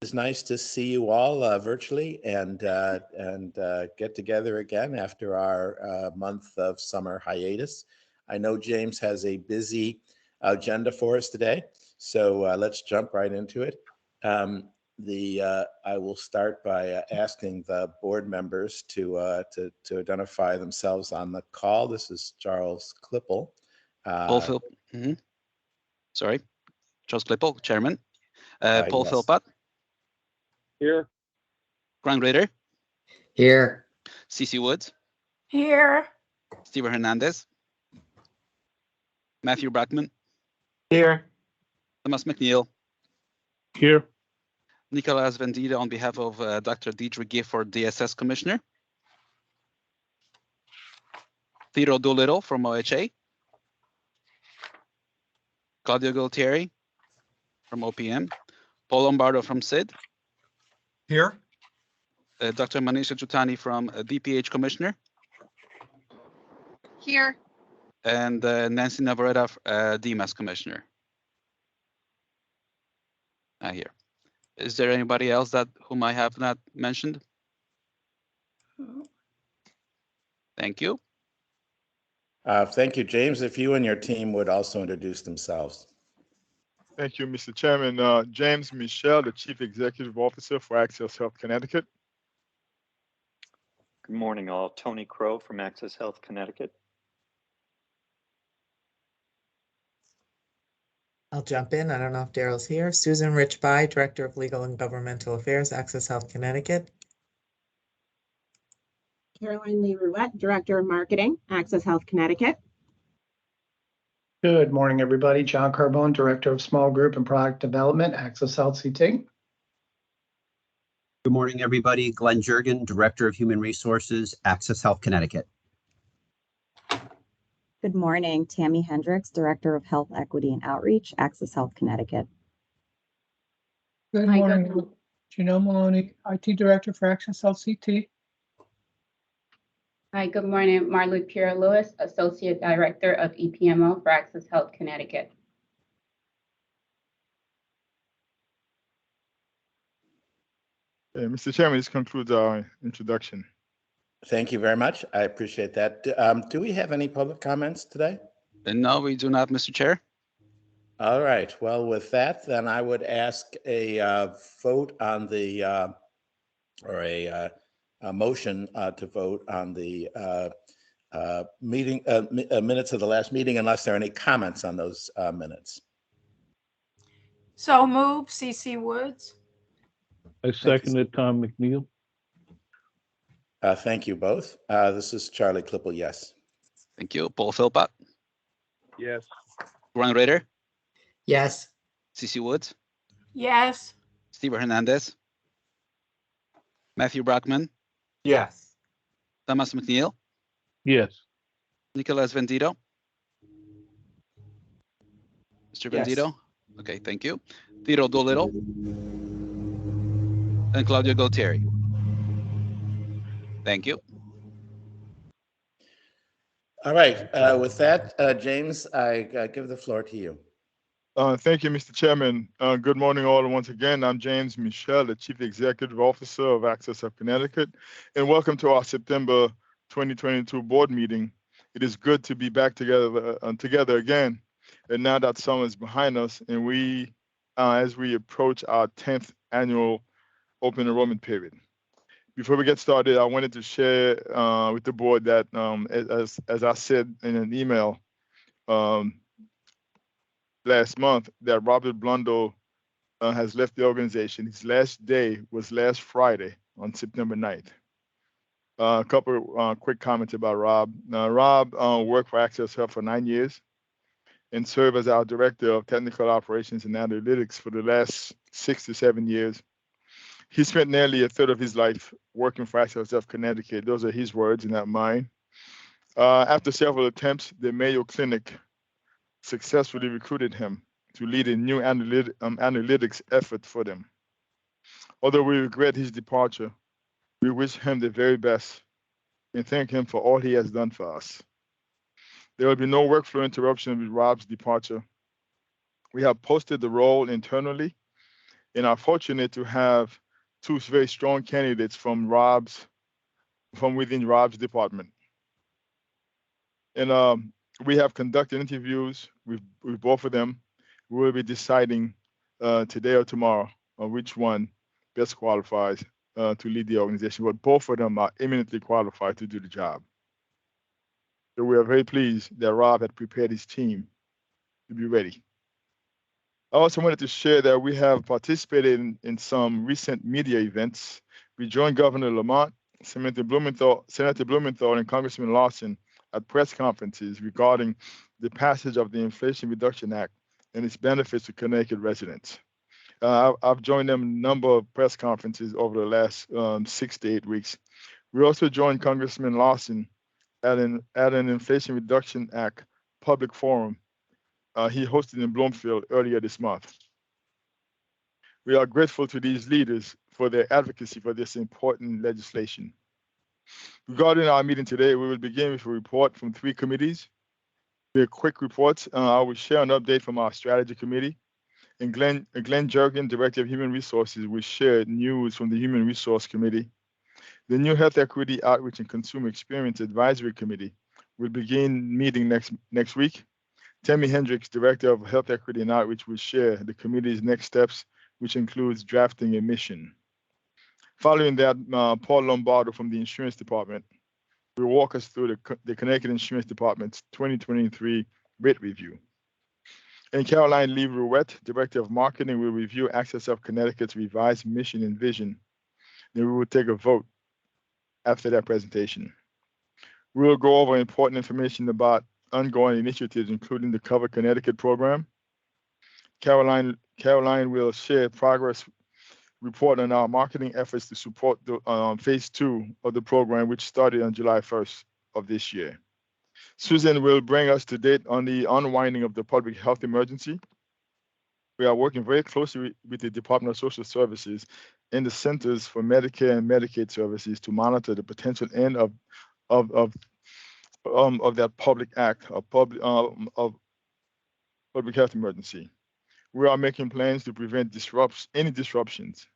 It's nice to see you all virtually and get together again after our month of summer hiatus. I know James has a busy agenda for us today, so let's jump right into it. I will start by asking the board members to identify themselves on the call. This is Charles Klippel. Paul Phil. Sorry, Charles Klippel, Chairman. Paul Yes. Philpott. Here. Grant Rader. Here. CC Woods. Here. Steven Hernandez. Matthew Brackman. Here. Thomas McNeil. Here. Nicolas Vendita on behalf of Dr. Dietrich Gifford, DSS Commissioner. Theodore Doolittle from OHA. Claudio Gualtieri from OPM. Paul Lombardo from SID. Here. Dr. Manisha Jutani from DPH Commissioner. Here. And Nancy Navarrete, DMAS Commissioner. Here. Is there anybody else whom I have not mentioned? Thank you. Thank you, James. If you and your team would also introduce themselves. Thank you, Mr. Chairman. James Michel, the Chief Executive Officer for Access Health Connecticut. Good morning, all. Tony Crow from Access Health Connecticut. I'll jump in. I don't know if Daryl's here. Susan Rich-By, Director of Legal and Governmental Affairs, Access Health Connecticut. Caroline Lee Ruette, Director of Marketing, Access Health Connecticut. Good morning, everybody. John Carbone, Director of Small Group and Product Development, Access Health CT. Good morning, everybody. Glenn Jurgen, Director of Human Resources, Access Health Connecticut. Good morning, Tammy Hendricks, Director of Health Equity and Outreach, Access Health Connecticut. Good morning, Janelle Maloney, IT Director for Access Health CT. Hi, good morning, Marluke Pierre-Lewis, Associate Director of EPMO for Access Health Connecticut. Mr. Chairman, this concludes our introduction. Thank you very much. I appreciate that. Do we have any public comments today? No, we do not, Mr. Chair. All right. Well, with that, then I would ask a vote on the, or a motion to vote on the meeting minutes of the last meeting, unless there are any comments on those minutes. So move, CC Woods. I seconded Tom McNeil. Thank you both. This is Charlie Klippel, yes. Thank you. Paul Philpott. Yes. Grant Rader. Yes. CC Woods. Yes. Steven Hernandez. Matthew Brackman. Yes. Thomas McNeil. Yes. Nicolas Vendito. Mr. Yes. Vendito. Okay, thank you. Theodore Doolittle. And Claudio Gualtieri. Thank you. All right. With that, James, I give the floor to you. Thank you, Mr. Chairman. Good morning, all. Once again, I'm James Michel, the Chief Executive Officer of Access Health Connecticut, and welcome to our September 2022 board meeting. It is good to be back together again, and now that summer is behind us, and we, as we approach our 10th annual open enrollment period. Before we get started, I wanted to share with the board that, as I said in an email last month, that Robert Blundell has left the organization. His last day was last Friday on September 9th. A couple of quick comments about Rob. Rob worked for Access Health for 9 years and served as our Director of Technical Operations and Analytics for the last 6 to 7 years. He spent nearly a third of his life working for Access Health Connecticut. Those are his words, not mine. After several attempts, the Mayo Clinic successfully recruited him to lead a new analytics effort for them. Although we regret his departure, we wish him the very best and thank him for all he has done for us. There will be no workflow interruption with Rob's departure. We have posted the role internally and are fortunate to have two very strong candidates from within Rob's department. And we have conducted interviews with both of them. We will be deciding today or tomorrow on which one best qualifies to lead the organization. But both of them are eminently qualified to do the job. So we are very pleased that Rob had prepared his team to be ready. I also wanted to share that we have participated in some recent media events. We joined Governor Lamont, Senator Blumenthal, and Congressman Lawson at press conferences regarding the passage of the Inflation Reduction Act and its benefits to Connecticut residents. I've joined them in a number of press conferences over the last 6 to 8 weeks. We also joined Congressman Lawson at an Inflation Reduction Act public forum he hosted in Bloomfield earlier this month. We are grateful to these leaders for their advocacy for this important legislation. Regarding our meeting today, we will begin with a report from 3 committees. They're quick reports. I will share an update from our strategy committee. And Glenn Jurgen, Director of Human Resources, will share news from the Human Resource Committee. The new Health Equity Outreach and Consumer Experience Advisory Committee will begin meeting next week. Tammy Hendricks, Director of Health Equity and Outreach, will share the committee's next steps, which includes drafting a mission. Following that, Paul Lombardo from the Insurance Department will walk us through the Connecticut Insurance Department's 2023 rate review. And Caroline Lee Ruette, Director of Marketing, will review Access Health Connecticut's revised mission and vision. Then we will take a vote after that presentation. We will go over important information about ongoing initiatives, including the Cover Connecticut program. Caroline will share progress report on our marketing efforts to support the phase 2 of the program, which started on July 1st of this year. Susan will bring us to date on the unwinding of the public health emergency. We are working very closely with the Department of Social Services and the Centers for Medicare and Medicaid Services to monitor the potential end of that public act of public health emergency. We are making plans to prevent any disruptions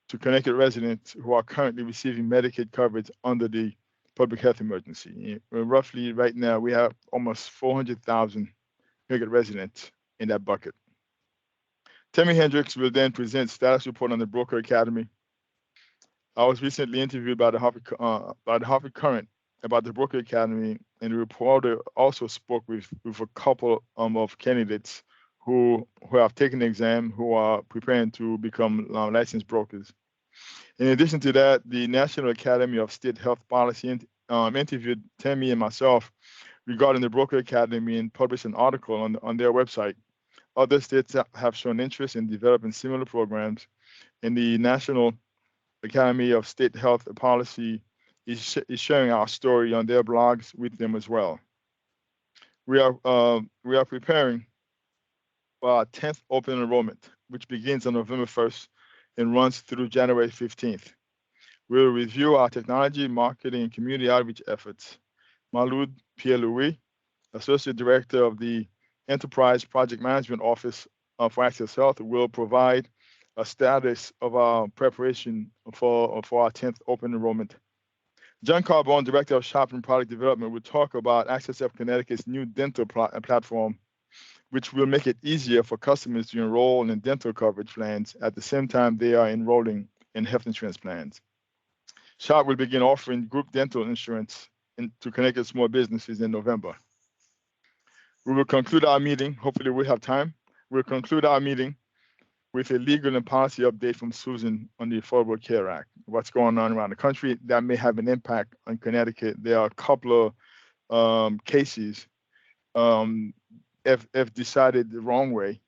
to Connecticut residents who are currently receiving Medicaid coverage under the public health emergency. Roughly right now, we have almost 400,000 Connecticut residents in that bucket. Tammy Hendricks will then present status report on the Broker Academy. I was recently interviewed by the Hartford Courant about the Broker Academy, and the reporter also spoke with a couple of candidates who have taken the exam, who are preparing to become licensed brokers. In addition to that, the National Academy of State Health Policy interviewed Tammy and myself regarding the Broker Academy and published an article on their website. Other states have shown interest in developing similar programs, and the National Academy of State Health Policy is sharing our story on their blogs with them as well. We are preparing for our 10th open enrollment, which begins on November 1st and runs through January 15th. We'll review our technology, marketing, and community outreach efforts. Maloud Pierre-Louis, Associate Director of the Enterprise Project Management Office for Access Health, will provide a status of our preparation for our 10th open enrollment. John Carbone, Director of Shopping Product Development, will talk about Access Health Connecticut's new dental platform, which will make it easier for customers to enroll in dental coverage plans at the same time they are enrolling in health insurance plans. SHOP will begin offering group dental insurance to Connecticut small businesses in November. We will conclude our meeting. Hopefully we have time. We'll conclude our meeting with a legal and policy update from Susan on the Affordable Care Act, what's going on around the country that may have an impact on Connecticut. There are a couple of cases, if decided the wrong way,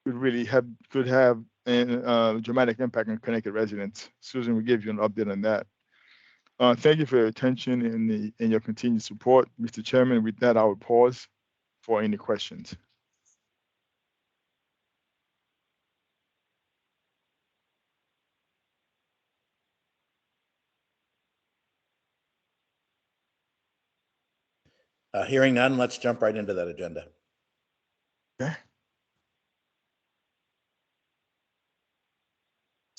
could have a dramatic impact on Connecticut residents. Susan will give you an update on that. Thank you for your attention and your continued support. Mr. Chairman, with that, I will pause for any questions. Hearing none, let's jump right into that agenda. Okay.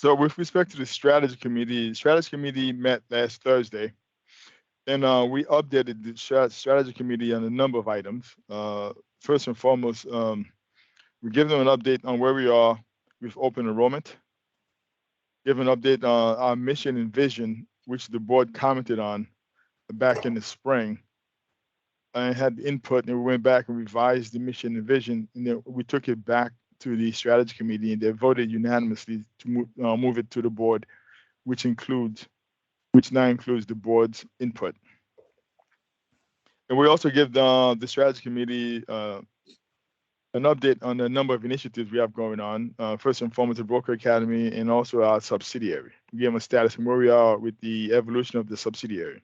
So with respect to the strategy committee met last Thursday, and we updated the strategy committee on a number of items. First and foremost, we give them an update on where we are with open enrollment, give an update on our mission and vision, which the board commented on back in the spring, and had input, and we went back and revised the mission and vision, and then we took it back to the strategy committee, and they voted unanimously to move it to the board, which now includes the board's input. And we also give the strategy committee an update on the number of initiatives we have going on. First and foremost, the Broker Academy and also our subsidiary. We give them a status and where we are with the evolution of the subsidiary.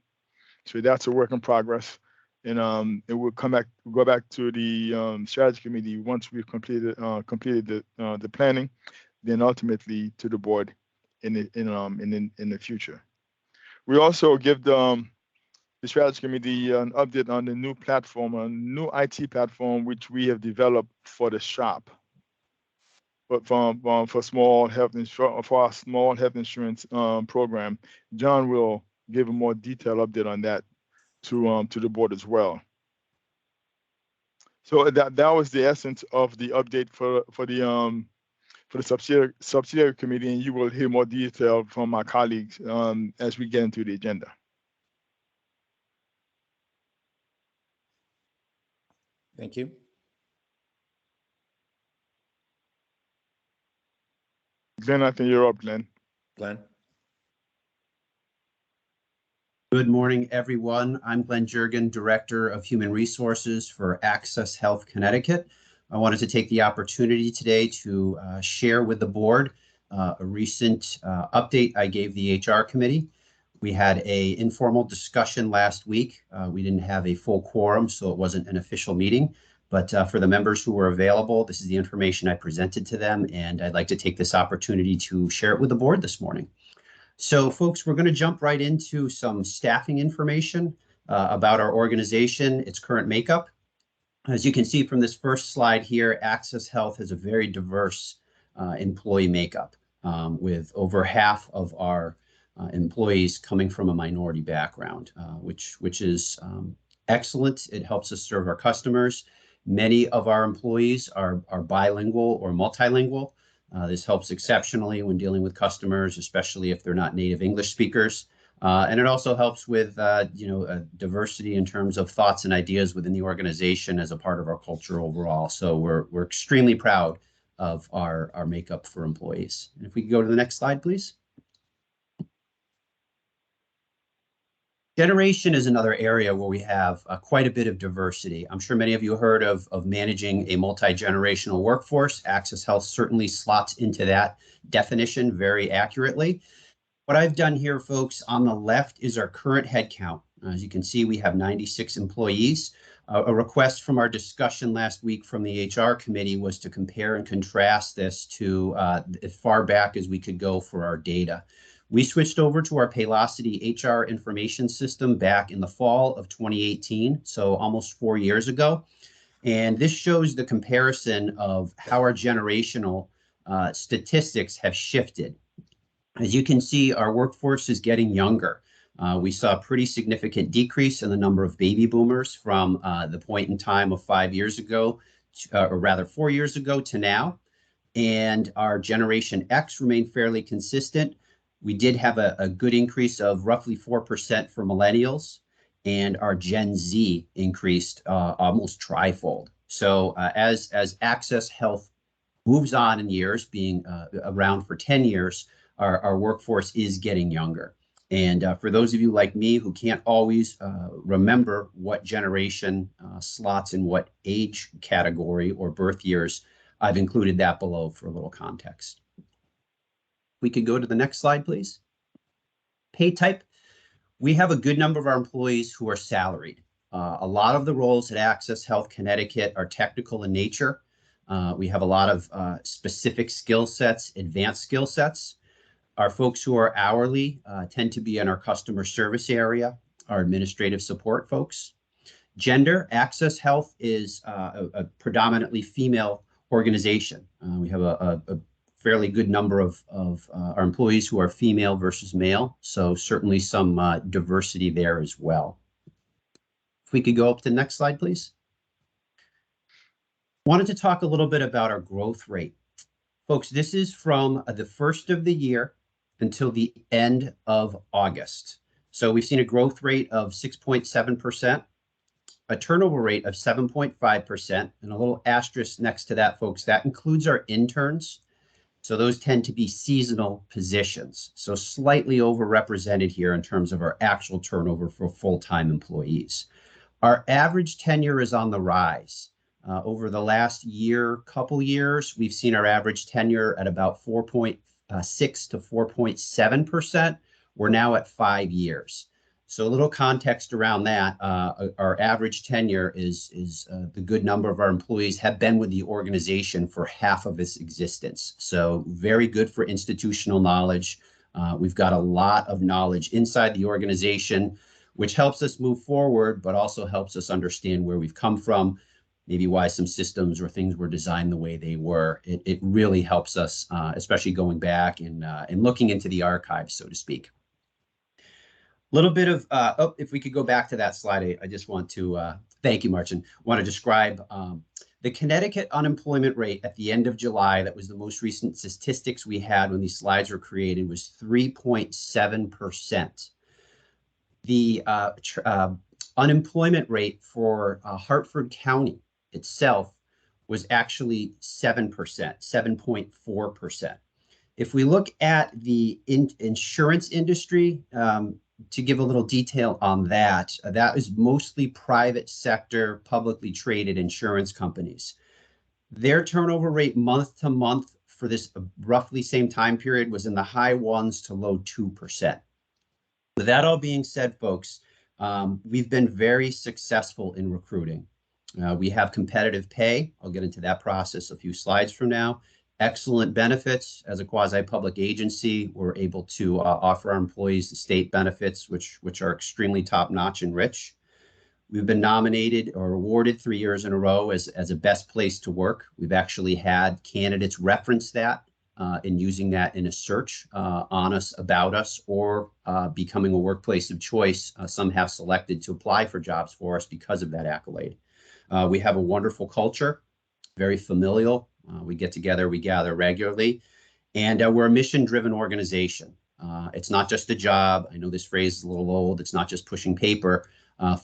So that's a work in progress. And it will go back to the strategy committee once we've completed the planning, then ultimately to the board in the future. We also give the strategy committee an update on the new platform, a new IT platform which we have developed for the shop, but for small health insurance, for our small health insurance program. John will give a more detailed update on that to the board as well. So that was the essence of the update for the subsidiary committee, and you will hear more detail from my colleagues as we get into the agenda. Thank you. Glenn, I think you're up, Glenn. Glenn? Good morning, everyone. I'm Glenn Jurgen, Director of Human Resources for Access Health Connecticut. I wanted to take the opportunity today to share with the board a recent update I gave the HR committee. We had an informal discussion last week. We didn't have a full quorum, so it wasn't an official meeting. But for the members who were available, this is the information I presented to them, and I'd like to take this opportunity to share it with the board this morning. So, folks, we're going to jump right into some staffing information about our organization, its current makeup. As you can see from this first slide here, Access Health has a very diverse employee makeup, with over half of our employees coming from a minority background, which is excellent. It helps us serve our customers. Many of our employees are bilingual or multilingual. This helps exceptionally when dealing with customers, especially if they're not native English speakers. And it also helps with diversity in terms of thoughts and ideas within the organization as a part of our culture overall. So we're extremely proud of our makeup for employees. And if we could go to the next slide, please. Generation is another area where we have quite a bit of diversity. I'm sure many of you heard of managing a multi-generational workforce. Access Health certainly slots into that definition very accurately. What I've done here, folks, on the left is our current headcount. As you can see, we have 96 employees. A request from our discussion last week from the HR committee was to compare and contrast this to as far back as we could go for our data. We switched over to our Paylocity HR information system back in the fall of 2018, so almost 4 years ago. And this shows the comparison of how our generational statistics have shifted. As you can see, our workforce is getting younger. We saw a pretty significant decrease in the number of baby boomers from the point in time of 5 years ago, or rather 4 years ago to now. And our Generation X remained fairly consistent. We did have a good increase of roughly 4% for millennials, and our Gen Z increased almost trifold. So as Access Health moves on in years, being around for 10 years, our workforce is getting younger. And for those of you like me who can't always remember what generation slots in what age category or birth years, I've included that below for a little context. We could go to the next slide, please. Pay type. We have a good number of our employees who are salaried. A lot of the roles at Access Health Connecticut are technical in nature. We have a lot of specific skill sets, advanced skill sets. Our folks who are hourly tend to be in our customer service area, our administrative support folks. Gender, Access Health is a predominantly female organization. We have a fairly good number of our employees who are female versus male. So certainly some diversity there as well. If we could go up to the next slide, please. Wanted to talk a little bit about our growth rate. Folks, this is from the first of the year until the end of August. So we've seen a growth rate of 6.7%, a turnover rate of 7.5%, and a little asterisk next to that, folks. That includes our interns. So those tend to be seasonal positions. So slightly overrepresented here in terms of our actual turnover for full-time employees. Our average tenure is on the rise. Over the last couple years, we've seen our average tenure at about 4.6 to 4.7%. We're now at 5 years. So a little context around that. Our average tenure is the good number of our employees have been with the organization for half of its existence. So very good for institutional knowledge. We've got a lot of knowledge inside the organization, which helps us move forward, but also helps us understand where we've come from, maybe why some systems or things were designed the way they were. It really helps us, especially going back and looking into the archives, so to speak. A little bit of, if we could go back to that slide, I just want to, thank you, Martin, want to describe the Connecticut unemployment rate at the end of July. That was the most recent statistics we had when these slides were created, was 3.7%. The unemployment rate for Hartford County itself was actually 7%, 7.4%. If we look at the insurance industry, to give a little detail on that, that is mostly private sector, publicly traded insurance companies. Their turnover rate month to month for this roughly same time period was in the high 1s to low 2%. With that all being said, folks, we've been very successful in recruiting. We have competitive pay. I'll get into that process a few slides from now. Excellent benefits. As a quasi-public agency, we're able to offer our employees the state benefits, which are extremely top-notch and rich. We've been nominated or awarded 3 years in a row as a best place to work. We've actually had candidates reference that in using that in a search on us, about us, or becoming a workplace of choice. Some have selected to apply for jobs for us because of that accolade. We have a wonderful culture, very familial. We get together, we gather regularly, and we're a mission-driven organization. It's not just a job. I know this phrase is a little old. It's not just pushing paper.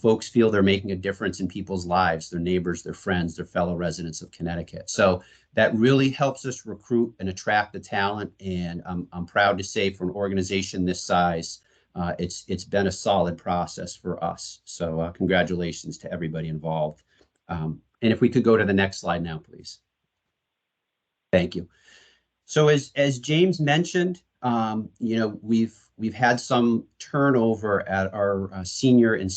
Folks feel they're making a difference in people's lives, their neighbors, their friends, their fellow residents of Connecticut. So that really helps us recruit and attract the talent. And I'm proud to say, for an organization this size, it's been a solid process for us. So congratulations to everybody involved. And if we could go to the next slide now, please. Thank you. So as James mentioned, you know, we've had some turnover at our senior and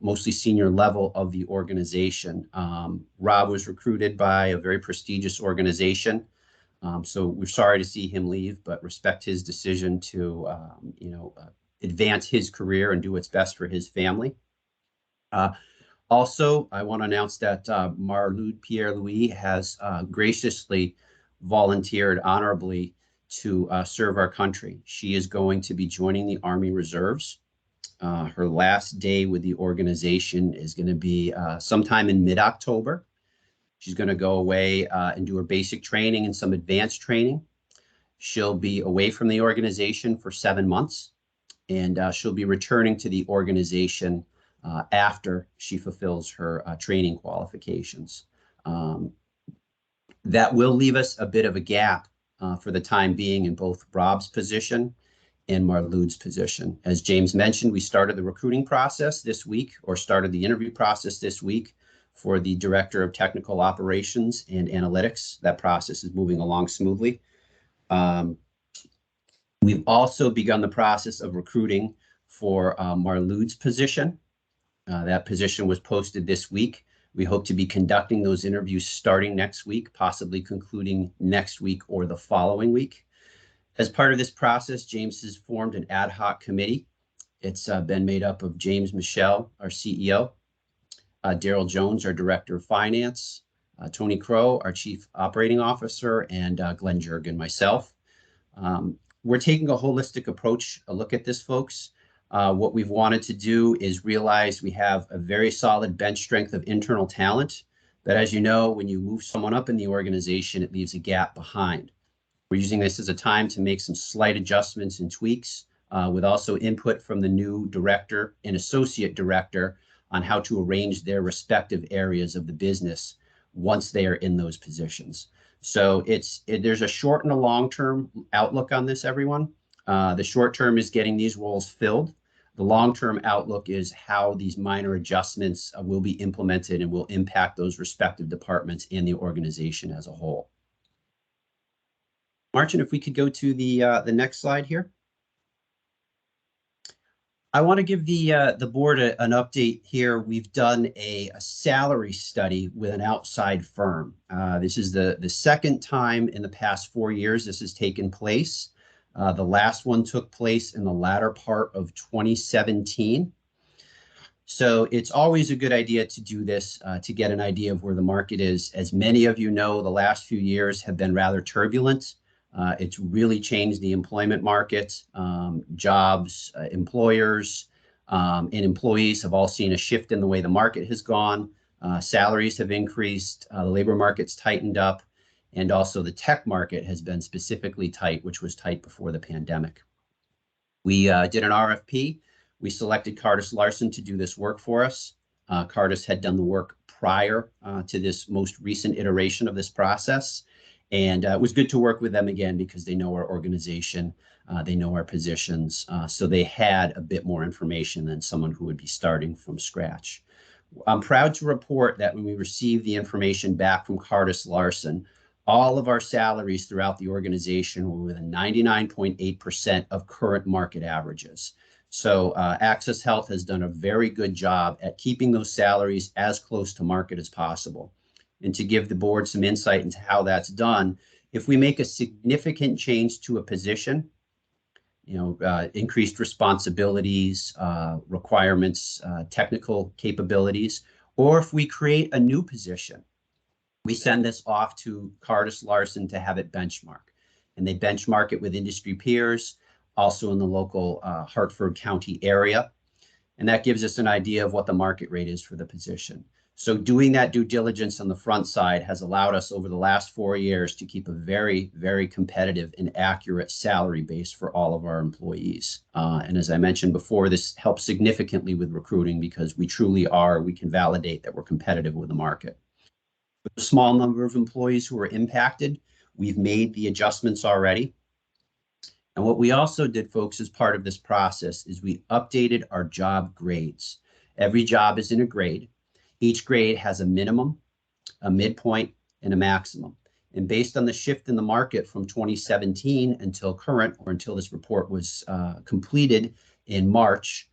mostly senior level of the organization. Rob was recruited by a very prestigious organization. So we're sorry to see him leave, but respect his decision to, advance his career and do what's best for his family. Also, I want to announce that Marlude Pierre-Louis has graciously volunteered honorably to serve our country. She is going to be joining the Army Reserves. Her last day with the organization is going to be sometime in mid-October. She's going to go away and do her basic training and some advanced training. She'll be away from the organization for 7 months, and she'll be returning to the organization after she fulfills her training qualifications. That will leave us a bit of a gap for the time being in both Rob's position and Marlude's position. As James mentioned, we started the recruiting process this week, or started the interview process this week, for the Director of Technical Operations and Analytics. That process is moving along smoothly. We've also begun the process of recruiting for Marlude's position. That position was posted this week. We hope to be conducting those interviews starting next week, possibly concluding next week or the following week. As part of this process, James has formed an ad hoc committee. It's been made up of James Michel, our CEO, Daryl Jones, our Director of Finance, Tony Crow, our Chief Operating Officer, and Glenn Jurgen, myself. We're taking a holistic approach, a look at this, folks. What we've wanted to do is realize we have a very solid bench strength of internal talent. But as you know, when you move someone up in the organization, it leaves a gap behind. We're using this as a time to make some slight adjustments and tweaks, with also input from the new director and associate director on how to arrange their respective areas of the business once they are in those positions. So there's a short and a long-term outlook on this, everyone. The short term is getting these roles filled. The long-term outlook is how these minor adjustments will be implemented and will impact those respective departments in the organization as a whole. Martin, if we could go to the next slide here. I want to give the board an update here. We've done a salary study with an outside firm. This is the second time in the past 4 years this has taken place. The last one took place in the latter part of 2017. So it's always a good idea to do this to get an idea of where the market is. As many of you know, the last few years have been rather turbulent. It's really changed the employment market. Jobs, employers, and employees have all seen a shift in the way the market has gone. Salaries have increased, the labor market's tightened up, and also the tech market has been specifically tight, which was tight before the pandemic. We did an RFP. We selected Cardis Larson to do this work for us. Cardis had done the work prior to this most recent iteration of this process. And it was good to work with them again because they know our organization, they know our positions, so they had a bit more information than someone who would be starting from scratch. I'm proud to report that when we received the information back from Cardis Larson, all of our salaries throughout the organization were within 99.8% of current market averages. So Access Health has done a very good job at keeping those salaries as close to market as possible. And to give the board some insight into how that's done, if we make a significant change to a position, increased responsibilities, requirements, technical capabilities, or if we create a new position, we send this off to Cardis Larson to have it benchmark. And they benchmark it with industry peers, also in the local Hartford County area. And that gives us an idea of what the market rate is for the position. So doing that due diligence on the front side has allowed us over the last 4 years to keep a very, very competitive and accurate salary base for all of our employees. And as I mentioned before, this helps significantly with recruiting because we can validate that we're competitive with the market. With a small number of employees who are impacted, we've made the adjustments already. And what we also did, folks, as part of this process is we updated our job grades. Every job is in a grade. Each grade has a minimum, a midpoint, and a maximum. And based on the shift in the market from 2017 until current, or until this report was completed in March,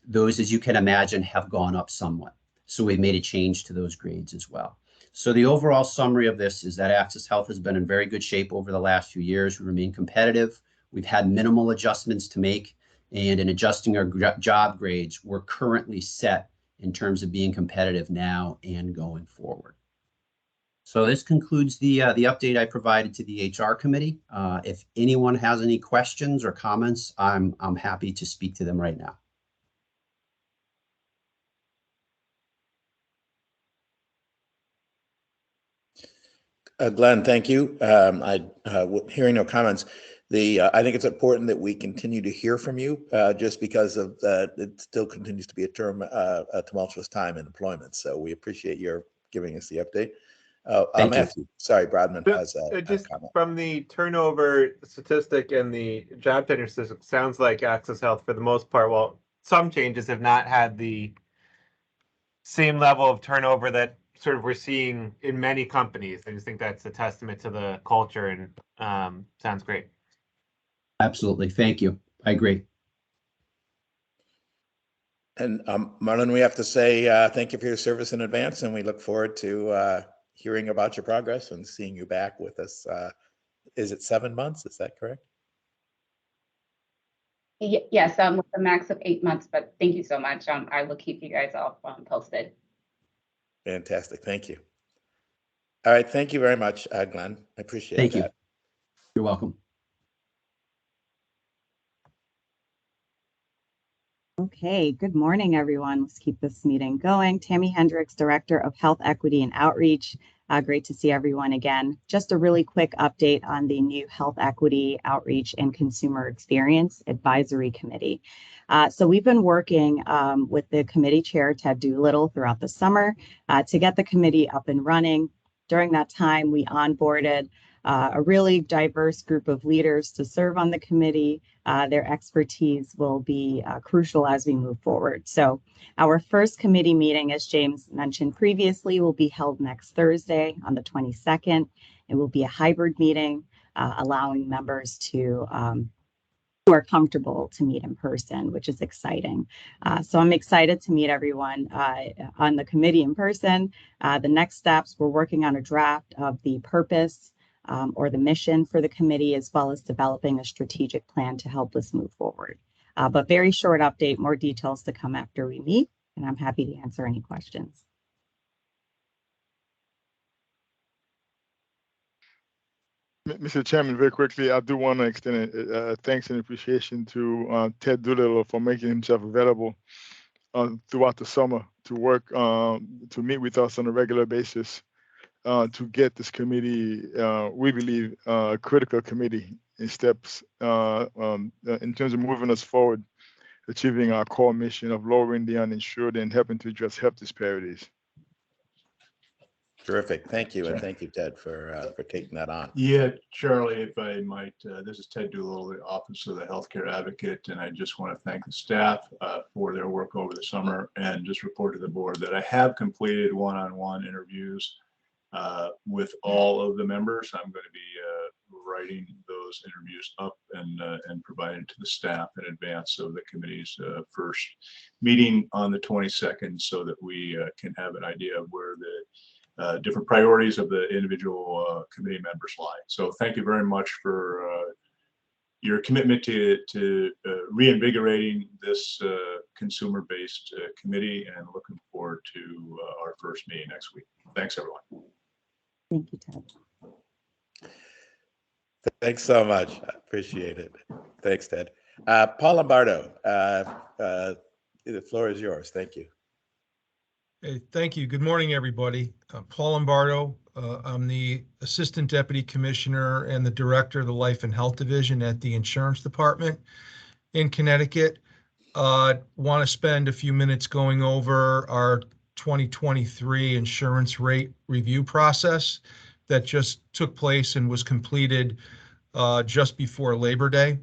those, as you can imagine, have gone up somewhat. So we've made a change to those grades as well. So the overall summary of this is that Access Health has been in very good shape over the last few years. We remain competitive. We've had minimal adjustments to make, and in adjusting our job grades, we're currently set in terms of being competitive now and going forward. So this concludes the update I provided to the HR committee. If anyone has any questions or comments, I'm happy to speak to them right now. Glenn, thank you. Hearing no comments, I think it's important that we continue to hear from you, just because of it still continues to be a tumultuous time in employment. So we appreciate your giving us the update. Matthew, sorry, Brodman has a comment. From the turnover statistic and the job tenure statistic, sounds like Access Health, for the most part, well, some changes have not had the same level of turnover that sort of we're seeing in many companies. I just think that's a testament to the culture, and sounds great. Absolutely. Thank you. I agree. And Marlon, we have to say thank you for your service in advance, and we look forward to hearing about your progress and seeing you back with us. Is it 7 months? Is that correct? Yes, with a max of 8 months, but thank you so much. I will keep you guys all posted. Fantastic. Thank you. All right, thank you very much, Glenn. I appreciate Thank you. that. You're welcome. Okay, good morning, everyone. Let's keep this meeting going. Tammy Hendricks, Director of Health Equity and Outreach. Great to see everyone again. Just a really quick update on the new Health Equity, Outreach, and Consumer Experience Advisory Committee. So we've been working with the committee chair, Ted Doolittle, throughout the summer to get the committee up and running. During that time, we onboarded a really diverse group of leaders to serve on the committee. Their expertise will be crucial as we move forward. So our first committee meeting, as James mentioned previously, will be held next Thursday on the 22nd. It will be a hybrid meeting, allowing members to who are comfortable to meet in person, which is exciting. So I'm excited to meet everyone on the committee in person. The next steps, we're working on a draft of the purpose or the mission for the committee, as well as developing a strategic plan to help us move forward. But very short update, more details to come after we meet, and I'm happy to answer any questions. Mr. Chairman, very quickly, I do want to extend thanks and appreciation to Ted Doolittle for making himself available throughout the summer to work, to meet with us on a regular basis, to get this committee, we believe, a critical committee in steps in terms of moving us forward, achieving our core mission of lowering the uninsured and helping to address health disparities. Terrific. Thank you. And thank you, Ted, for taking that on. Yeah, Charlie, if I might, this is Ted Doolittle, the Office of the Healthcare Advocate, and I just want to thank the staff for their work over the summer and just report to the board that I have completed one-on-one interviews with all of the members. I'm going to be writing those interviews up and providing to the staff in advance of the committee's first meeting on the 22nd, so that we can have an idea of where the different priorities of the individual committee members lie. So thank you very much for your commitment to reinvigorating this consumer-based committee, and looking forward to our first meeting next week. Thanks, everyone. Thank you, Ted. Thanks so much. I appreciate it. Thanks, Ted. Paul Lombardo, the floor is yours. Thank you. Hey, thank you. Good morning, everybody. Paul Lombardo. I'm the Assistant Deputy Commissioner and the Director of the Life and Health Division at the Insurance Department in Connecticut. Want to spend a few minutes going over our 2023 insurance rate review process that just took place and was completed just before Labor Day.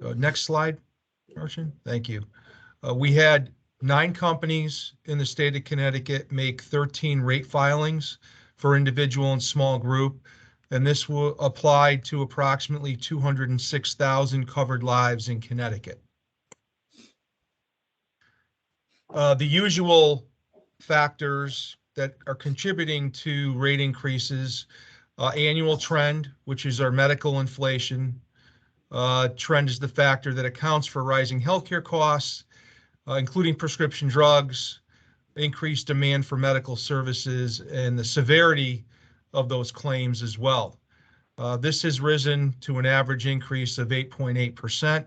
Next slide, Martin. Thank you. We had 9 companies in the state of Connecticut make 13 rate filings for individual and small group, and this will apply to approximately 206,000 covered lives in Connecticut. The usual factors that are contributing to rate increases, annual trend, which is our medical inflation. Trend is the factor that accounts for rising healthcare costs, including prescription drugs, increased demand for medical services, and the severity of those claims as well. This has risen to an average increase of 8.8%.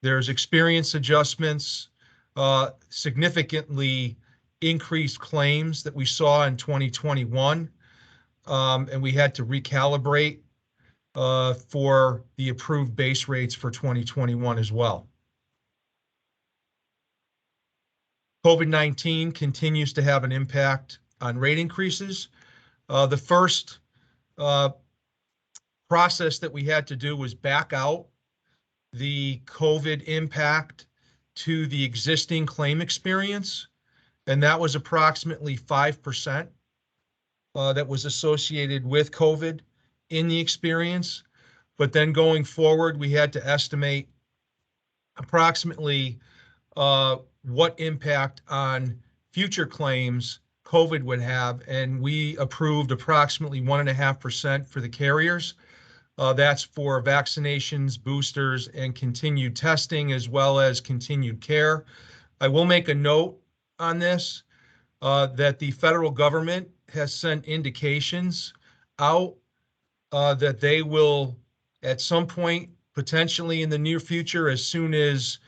There's experience adjustments, significantly increased claims that we saw in 2021, and we had to recalibrate for the approved base rates for 2021 as well. COVID-19 continues to have an impact on rate increases. The first process that we had to do was back out the COVID impact to the existing claim experience, and that was approximately 5% that was associated with COVID in the experience. But then going forward, we had to estimate approximately what impact on future claims COVID would have, and we approved approximately 1.5% for the carriers. That's for vaccinations, boosters, and continued testing, as well as continued care. I will make a note on this, that the federal government has sent indications out that they will, at some point, potentially in the near future, as soon as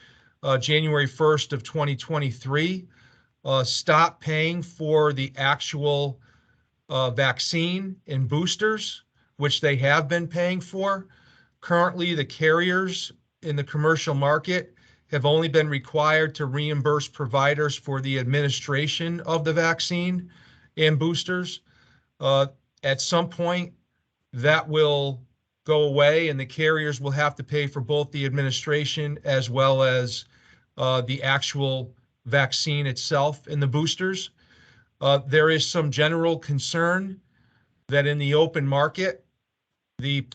January 1st of 2023, stop paying for the actual vaccine and boosters, which they have been paying for. Currently, the carriers in the commercial market have only been required to reimburse providers for the administration of the vaccine and boosters. At some point, that will go away and the carriers will have to pay for both the administration as well as the actual vaccine itself and the boosters. There is some general concern that in the open market, the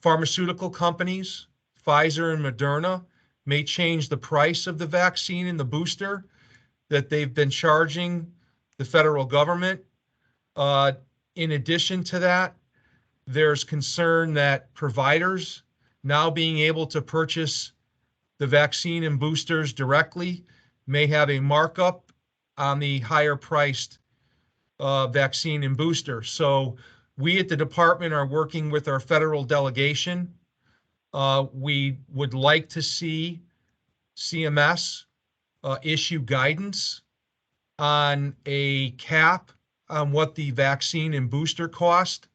pharmaceutical companies, Pfizer and Moderna, may change the price of the vaccine and the booster that they've been charging the federal government. In addition to that, there's concern that providers now being able to purchase the vaccine and boosters directly may have a markup on the higher priced vaccine and booster. So we at the department are working with our federal delegation. We would like to see CMS issue guidance on a cap on what the vaccine and booster cost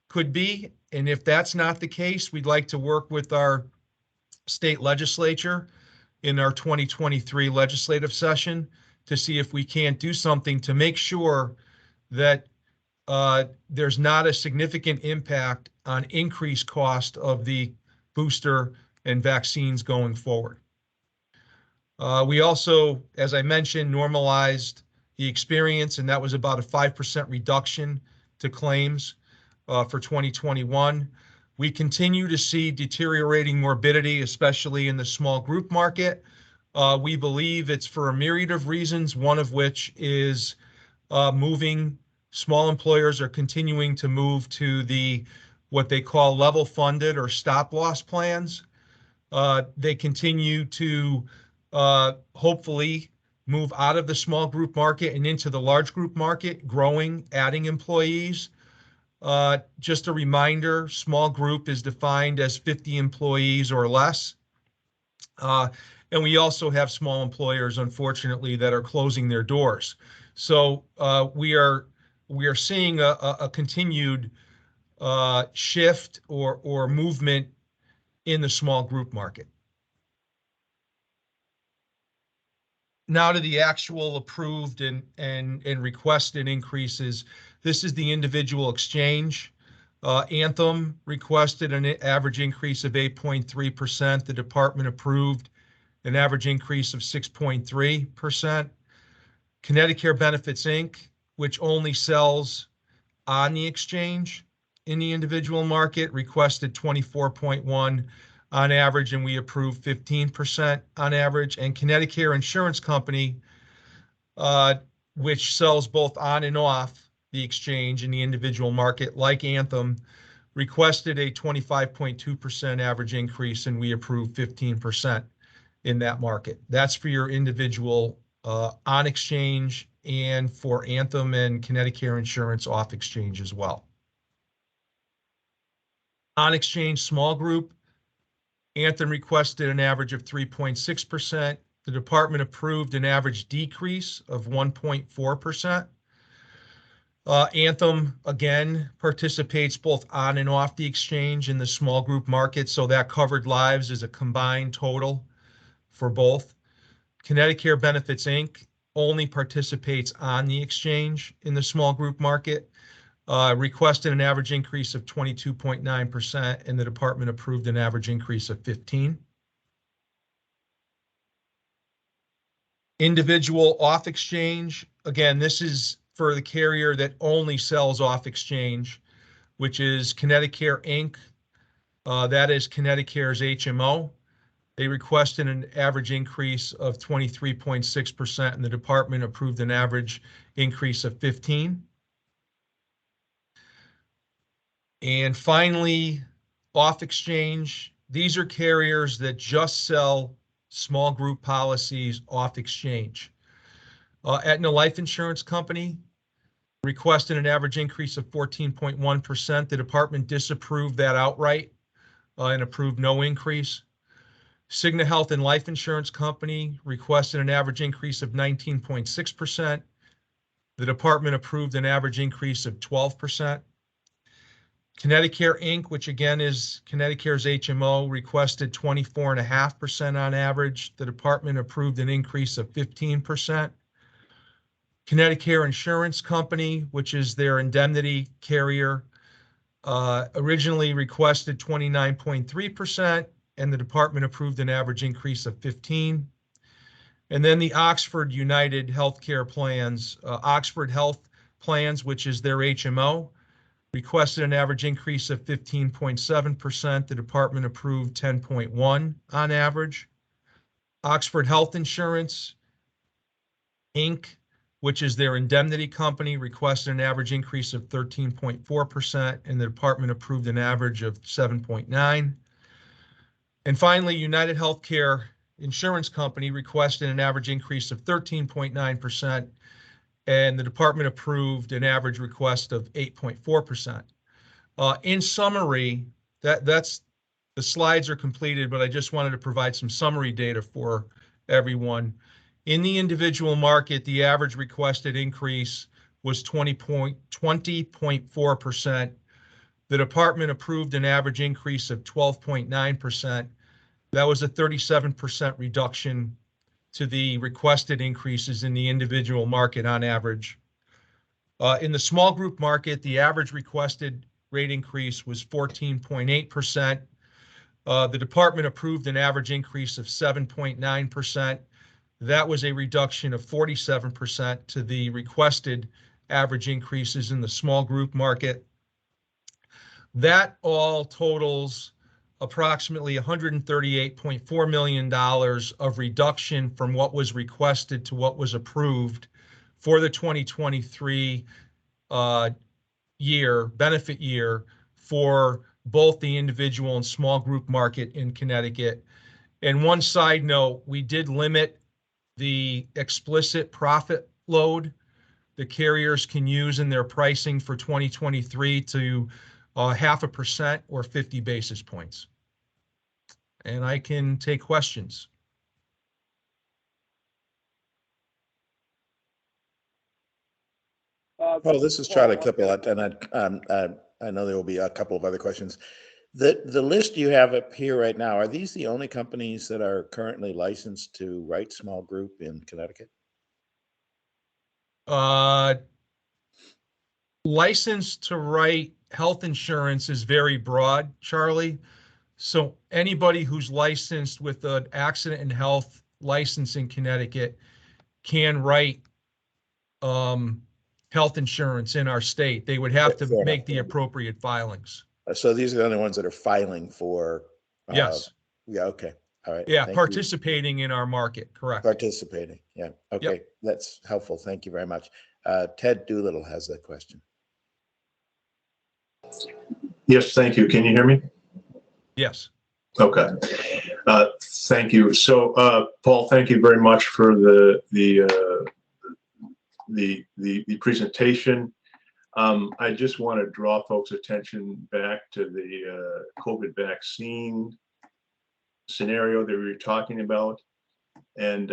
could be. And if that's not the case, we'd like to work with our state legislature in our 2023 legislative session to see if we can't do something to make sure that there's not a significant impact on increased cost of the booster and vaccines going forward. We also, as I mentioned, normalized the experience, and that was about a 5% reduction to claims for 2021. We continue to see deteriorating morbidity, especially in the small group market. We believe it's for a myriad of reasons, one of which is small employers are continuing to move to what they call level funded or stop loss plans. They continue to hopefully move out of the small group market and into the large group market, growing, adding employees. Just a reminder, small group is defined as 50 employees or less. And we also have small employers, unfortunately, that are closing their doors. So we are seeing a continued shift or movement in the small group market. Now to the actual approved and requested increases. This is the individual exchange. Anthem requested an average increase of 8.3%. The department approved an average increase of 6.3%. Connecticut Benefits Inc., which only sells on the exchange in the individual market, requested 24.1 on average, and we approved 15% on average. And Connecticut Insurance Company, which sells both on and off the exchange in the individual market, like Anthem, requested a 25.2% average increase, and we approved 15% in that market. That's for your individual on exchange, and for Anthem and Connecticut Insurance off exchange as well. On exchange small group, Anthem requested an average of 3.6%. The department approved an average decrease of 1.4%. Anthem, again, participates both on and off the exchange in the small group market, so that covered lives is a combined total for both. Connecticut Benefits Inc. only participates on the exchange in the small group market, requested an average increase of 22.9%, and the department approved an average increase of 15%. Individual off exchange, again, this is for the carrier that only sells off exchange, which is Connecticut Inc. That is Connecticut's HMO. They requested an average increase of 23.6%, and the department approved an average increase of 15%. And finally, off exchange, these are carriers that just sell small group policies off exchange. Aetna Life Insurance Company requested an average increase of 14.1%. The department disapproved that outright and approved no increase. Cigna Health and Life Insurance Company requested an average increase of 19.6%. The department approved an average increase of 12%. Connecticut Inc., which again is Connecticut's HMO, requested 24.5% on average. The department approved an increase of 15%. Connecticut Insurance Company, which is their indemnity carrier, originally requested 29.3%, and the department approved an average increase of 15%. And then the Oxford United Healthcare Plans, Oxford Health Plans, which is their HMO, requested an average increase of 15.7%. The department approved 10.1% on average. Oxford Health Insurance, Inc., which is their indemnity company, requested an average increase of 13.4%, and the department approved an average of 7.9%. And finally, United Healthcare Insurance Company requested an average increase of 13.9%, and the department approved an average request of 8.4%. In summary, that's the slides are completed, but I just wanted to provide some summary data for everyone. In the individual market, the average requested increase was 20.4%. The department approved an average increase of 12.9%. That was a 37% reduction to the requested increases in the individual market on average. In the small group market, the average requested rate increase was 14.8%. The department approved an average increase of 7.9%. That was a reduction of 47% to the requested average increases in the small group market. That all totals approximately $138.4 million of reduction from what was requested to what was approved for the 2023 benefit year for both the individual and small group market in Connecticut. And one side note, we did limit the explicit profit load the carriers can use in their pricing for 2023 to 0.5% or 50 basis points. And I can take questions. Well, this is Charlie Clipple, and I know there will be a couple of other questions. The list you have up here right now, are these the only companies that are currently licensed to write small group in Connecticut? License to write health insurance is very broad, Charlie. So anybody who's licensed with an accident and health license in Connecticut can write health insurance in our state. They would have to make the appropriate filings. So these are the only ones that are filing for? Yes. Yeah, okay. All right. Yeah, participating in our market, correct. Participating, yeah. Okay, Yep. That's helpful. Thank you very much. Ted Doolittle has that question. Yes, thank you. Can you hear me? Yes. Okay. Thank you. So, Paul, thank you very much for the presentation. I just want to draw folks' attention back to the COVID vaccine scenario that we were talking about. And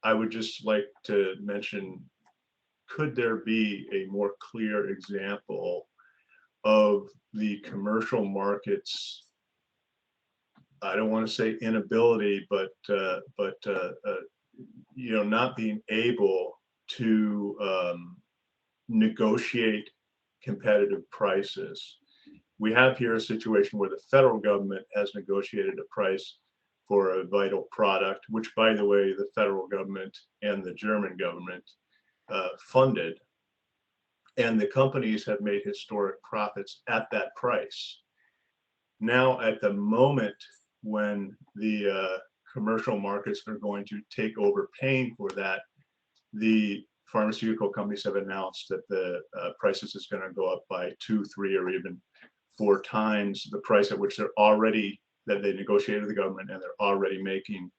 I would just like to mention, could there be a more clear example of the commercial markets? I don't want to say inability, but not being able to negotiate competitive prices. We have here a situation where the federal government has negotiated a price for a vital product, which, by the way, the federal government and the German government funded, and the companies have made historic profits at that price. Now, at the moment when the commercial markets are going to take over paying for that, the pharmaceutical companies have announced that the prices is going to go up by 2, 3, or even 4 times the price at which they negotiated with the government, and they're already making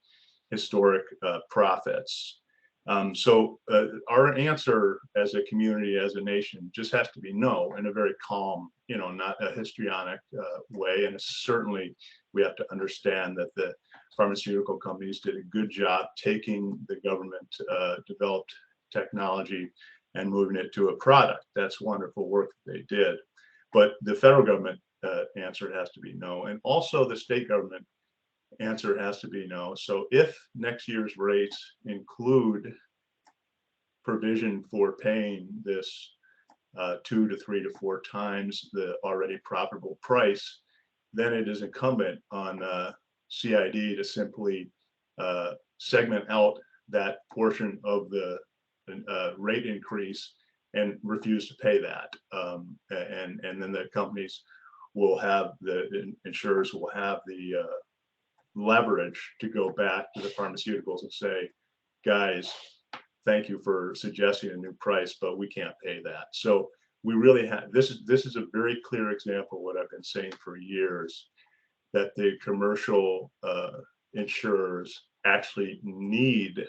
historic profits. Our answer as a community, as a nation, just has to be no, in a very calm, not a histrionic way. And certainly we have to understand that the pharmaceutical companies did a good job taking the government developed technology and moving it to a product. That's wonderful work that they did. But the federal government answer has to be no. And also the state government answer has to be no. So if next year's rates include provision for paying this 2 to 3 to 4 times the already profitable price, then it is incumbent on CID to simply segment out that portion of the rate increase and refuse to pay that. And then the companies will have, the insurers will have the leverage to go back to the pharmaceuticals and say, guys, thank you for suggesting a new price, but we can't pay that. So we really have, this is a very clear example of what I've been saying for years, that the commercial insurers actually need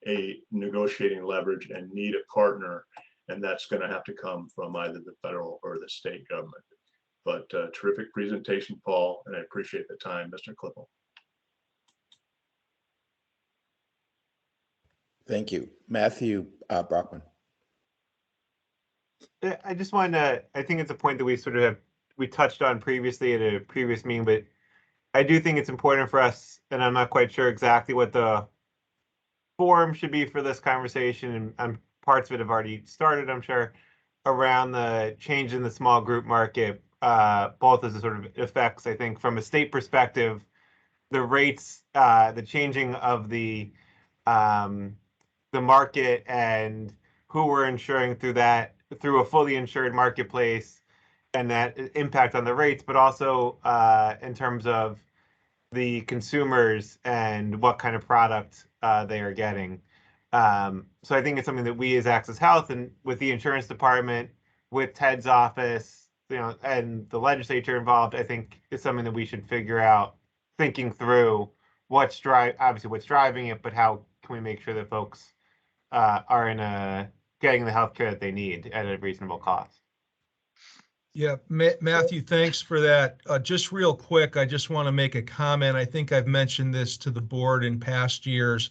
a negotiating leverage and need a partner, and that's going to have to come from either the federal or the state government. But terrific presentation, Paul, and I appreciate the time, Mr. Klippel. Thank you. Matthew Brockman. I just wanted to, I think it's a point that we touched on previously at a previous meeting, but I do think it's important for us, and I'm not quite sure exactly what the forum should be for this conversation, and parts of it have already started, I'm sure, around the change in the small group market, both as a sort of effects, I think, from a state perspective, the rates, the changing of the market and who we're insuring through a fully insured marketplace, and that impact on the rates, but also in terms of the consumers and what kind of product they are getting. So I think it's something that we as Access Health and with the insurance department, with Ted's office, and the legislature involved, I think is something that we should figure out, thinking through obviously what's driving it, but how can we make sure that folks are getting the healthcare that they need at a reasonable cost. Yeah, Matthew, thanks for that. Just real quick, I just want to make a comment. I think I've mentioned this to the board in past years.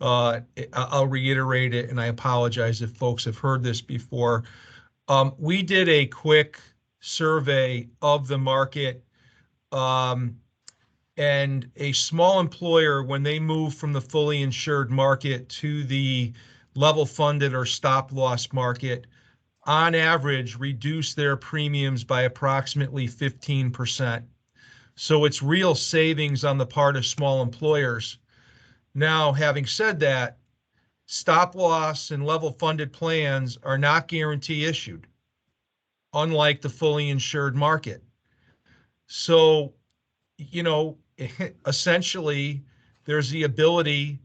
I'll reiterate it, and I apologize if folks have heard this before. We did a quick survey of the market, and a small employer, when they move from the fully insured market to the level funded or stop loss market, on average, reduce their premiums by approximately 15%. So it's real savings on the part of small employers. Now, having said that, stop loss and level funded plans are not guarantee issued, unlike the fully insured market. So, essentially, there's the ability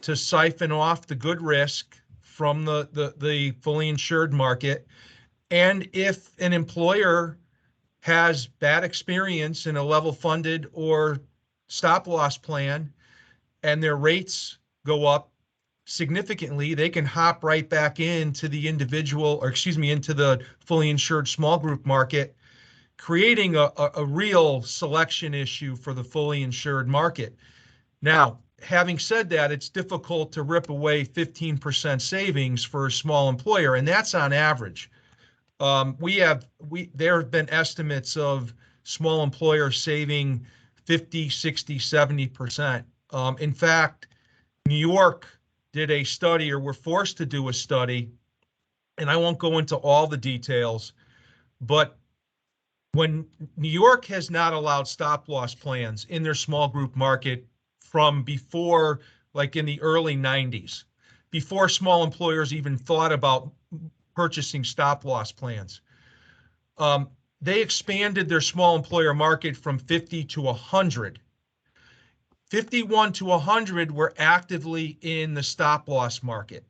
to siphon off the good risk from the fully insured market. And if an employer has bad experience in a level funded or stop loss plan and their rates go up significantly, they can hop right back into the into the fully insured small group market, creating a real selection issue for the fully insured market. Now, having said that, it's difficult to rip away 15% savings for a small employer, and that's on average. There have been estimates of small employers saving 50, 60, 70%. In fact, New York did a study, or were forced to do a study, and I won't go into all the details, but when New York has not allowed stop loss plans in their small group market from before, like in the early 90s, before small employers even thought about purchasing stop loss plans, they expanded their small employer market from 50 to 100. 51 to 100 were actively in the stop loss market.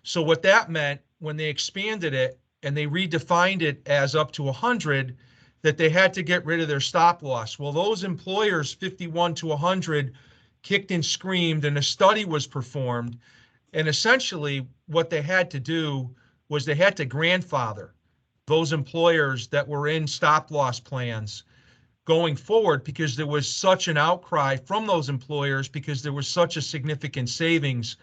So what that meant, when they expanded it and they redefined it as up to 100, that they had to get rid of their stop loss. Well, those employers, 51 to 100, kicked and screamed, and a study was performed, And essentially what they had to do was they had to grandfather those employers that were in stop loss plans going forward, because there was such an outcry from those employers, because there was such a significant savings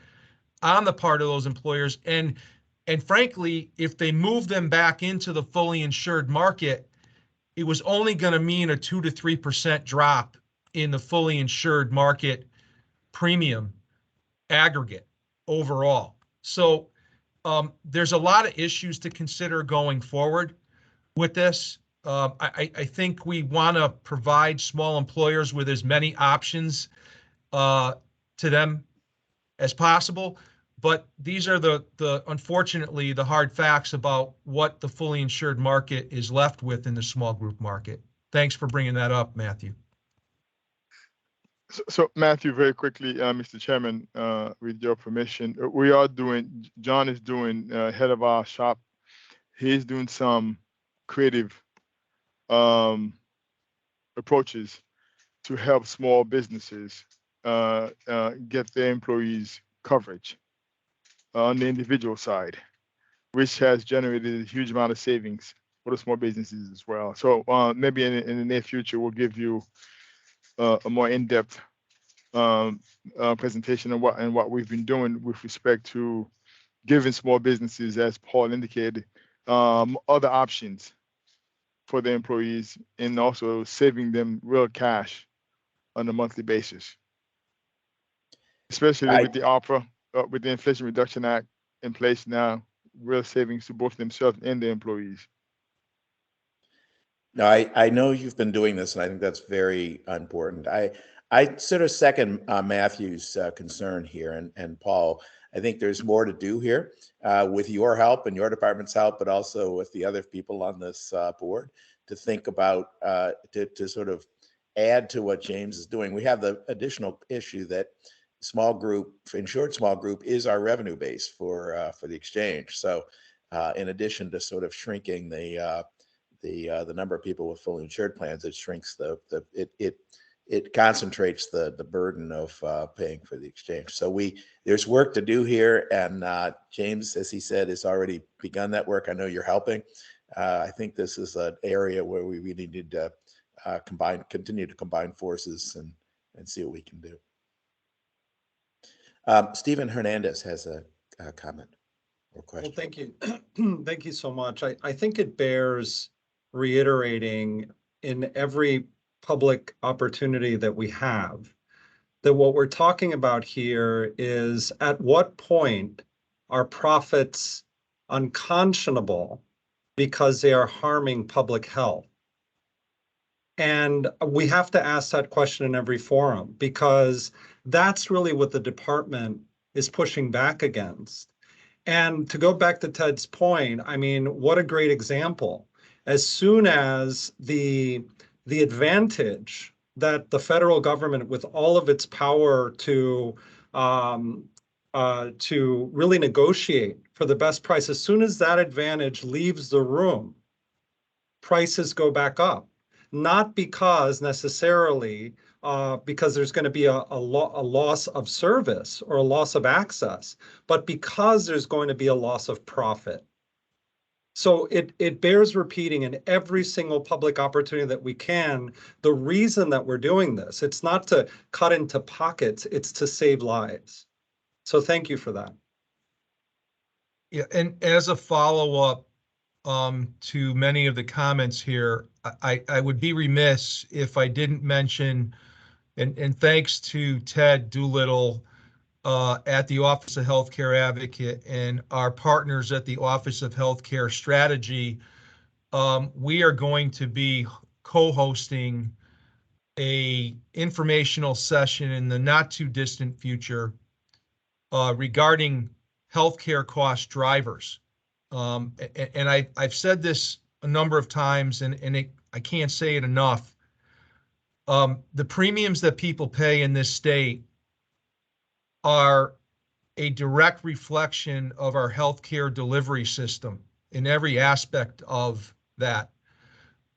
on the part of those employers. And frankly, if they moved them back into the fully insured market, it was only going to mean a 2 to 3% drop in the fully insured market premium aggregate overall. So there's a lot of issues to consider going forward with this. I think we want to provide small employers with as many options to them as possible. But these are unfortunately, the hard facts about what the fully insured market is left with in the small group market. Thanks for bringing that up, Matthew. So Matthew, very quickly, Mr. Chairman, with your permission, John is doing, head of our shop, he's doing some creative approaches to help small businesses get their employees coverage on the individual side, which has generated a huge amount of savings for the small businesses as well. So maybe in the near future, we'll give you a more in-depth presentation of what we've been doing with respect to giving small businesses, as Paul indicated, other options for their employees, and also saving them real cash on a monthly basis, especially with the offer, with the Inflation Reduction Act in place now, real savings to both themselves and their employees. No, I know you've been doing this, and I think that's very important. I sort of second Matthew's concern here, and Paul. I think there's more to do here with your help and your department's help, but also with the other people on this board to think about to sort of add to what James is doing. We have the additional issue that insured small group is our revenue base for the exchange. So in addition to sort of shrinking the number of people with fully insured plans, it shrinks it concentrates the burden of paying for the exchange. So there's work to do here, and James, as he said, has already begun that work. I know you're helping. I think this is an area where we really need to continue to combine forces and see what we can do. Stephen Hernandez has a comment or question. Well, thank you. Thank you so much. I think it bears reiterating in every public opportunity that we have that what we're talking about here is, at what point are profits unconscionable because they are harming public health? And we have to ask that question in every forum, because that's really what the department is pushing back against. And to go back to Ted's point, I mean, what a great example. As soon as the advantage that the federal government, with all of its power to really negotiate for the best price, as soon as that advantage leaves the room, prices go back up. Not because necessarily because there's going to be a loss of service or a loss of access, but because there's going to be a loss of profit. So it bears repeating in every single public opportunity that we can, the reason that we're doing this. It's not to cut into pockets, it's to save lives. So thank you for that. Yeah, and as a follow-up to many of the comments here, I would be remiss if I didn't mention, and thanks to Ted Doolittle at the Office of Healthcare Advocate and our partners at the Office of Healthcare Strategy, we are going to be co-hosting a informational session in the not too distant future regarding healthcare cost drivers. And I've said this a number of times, and I can't say it enough. The premiums that people pay in this state are a direct reflection of our healthcare delivery system in every aspect of that.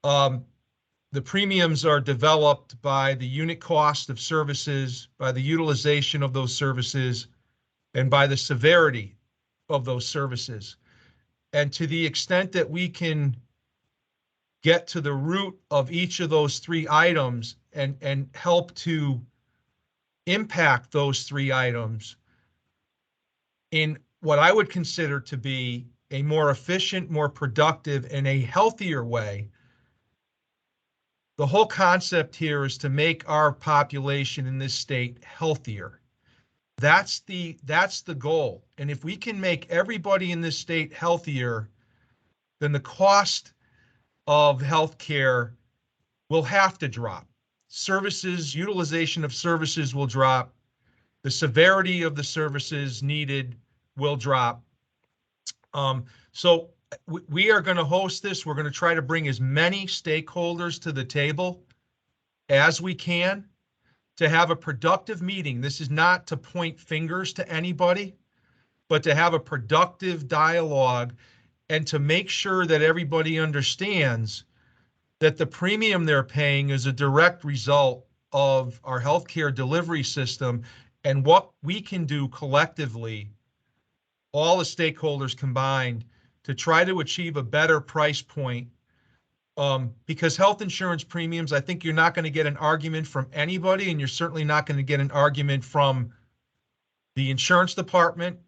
The premiums are developed by the unit cost of services, by the utilization of those services, and by the severity of those services. And to the extent that we can get to the root of each of those three items and help to impact those three items in what I would consider to be a more efficient, more productive, and a healthier way. The whole concept here is to make our population in this state healthier. That's the goal. And if we can make everybody in this state healthier, then the cost of healthcare will have to drop. Services, utilization of services will drop. The severity of the services needed will drop. So we are going to host this. We're going to try to bring as many stakeholders to the table as we can to have a productive meeting. This is not to point fingers to anybody, but to have a productive dialogue and to make sure that everybody understands that the premium they're paying is a direct result of our healthcare delivery system and what we can do collectively, all the stakeholders combined, to try to achieve a better price point. Because health insurance premiums, I think you're not going to get an argument from anybody, and you're certainly not going to get an argument from the insurance department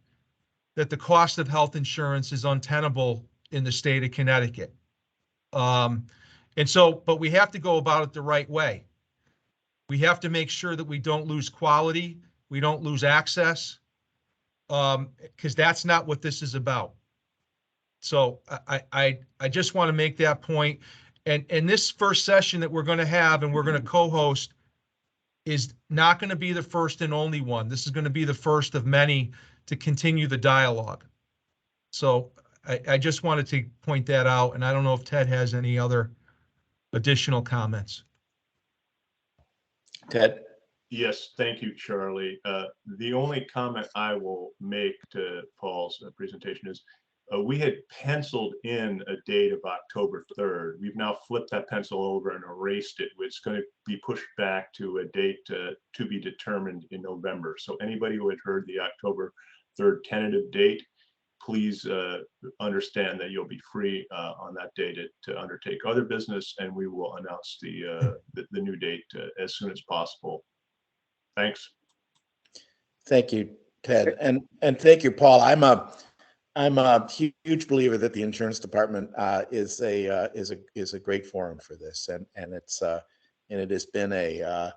that the cost of health insurance is untenable in the state of Connecticut. But we have to go about it the right way. We have to make sure that we don't lose quality, we don't lose access, because that's not what this is about. So I just want to make that point. And this first session that we're going to have and we're going to co-host is not going to be the first and only one. This is going to be the first of many to continue the dialogue. So I just wanted to point that out, and I don't know if Ted has any other additional comments. Ted? Yes, thank you, Charlie. The only comment I will make to Paul's presentation is we had penciled in a date of October 3rd. We've now flipped that pencil over and erased it. It's going to be pushed back to a date to be determined in November. So anybody who had heard the October 3rd tentative date, please understand that you'll be free on that date to undertake other business, and we will announce the new date as soon as possible. Thanks. Thank you, Ted, and thank you, Paul. I'm a huge believer that the insurance department is a great forum for this, and it has been a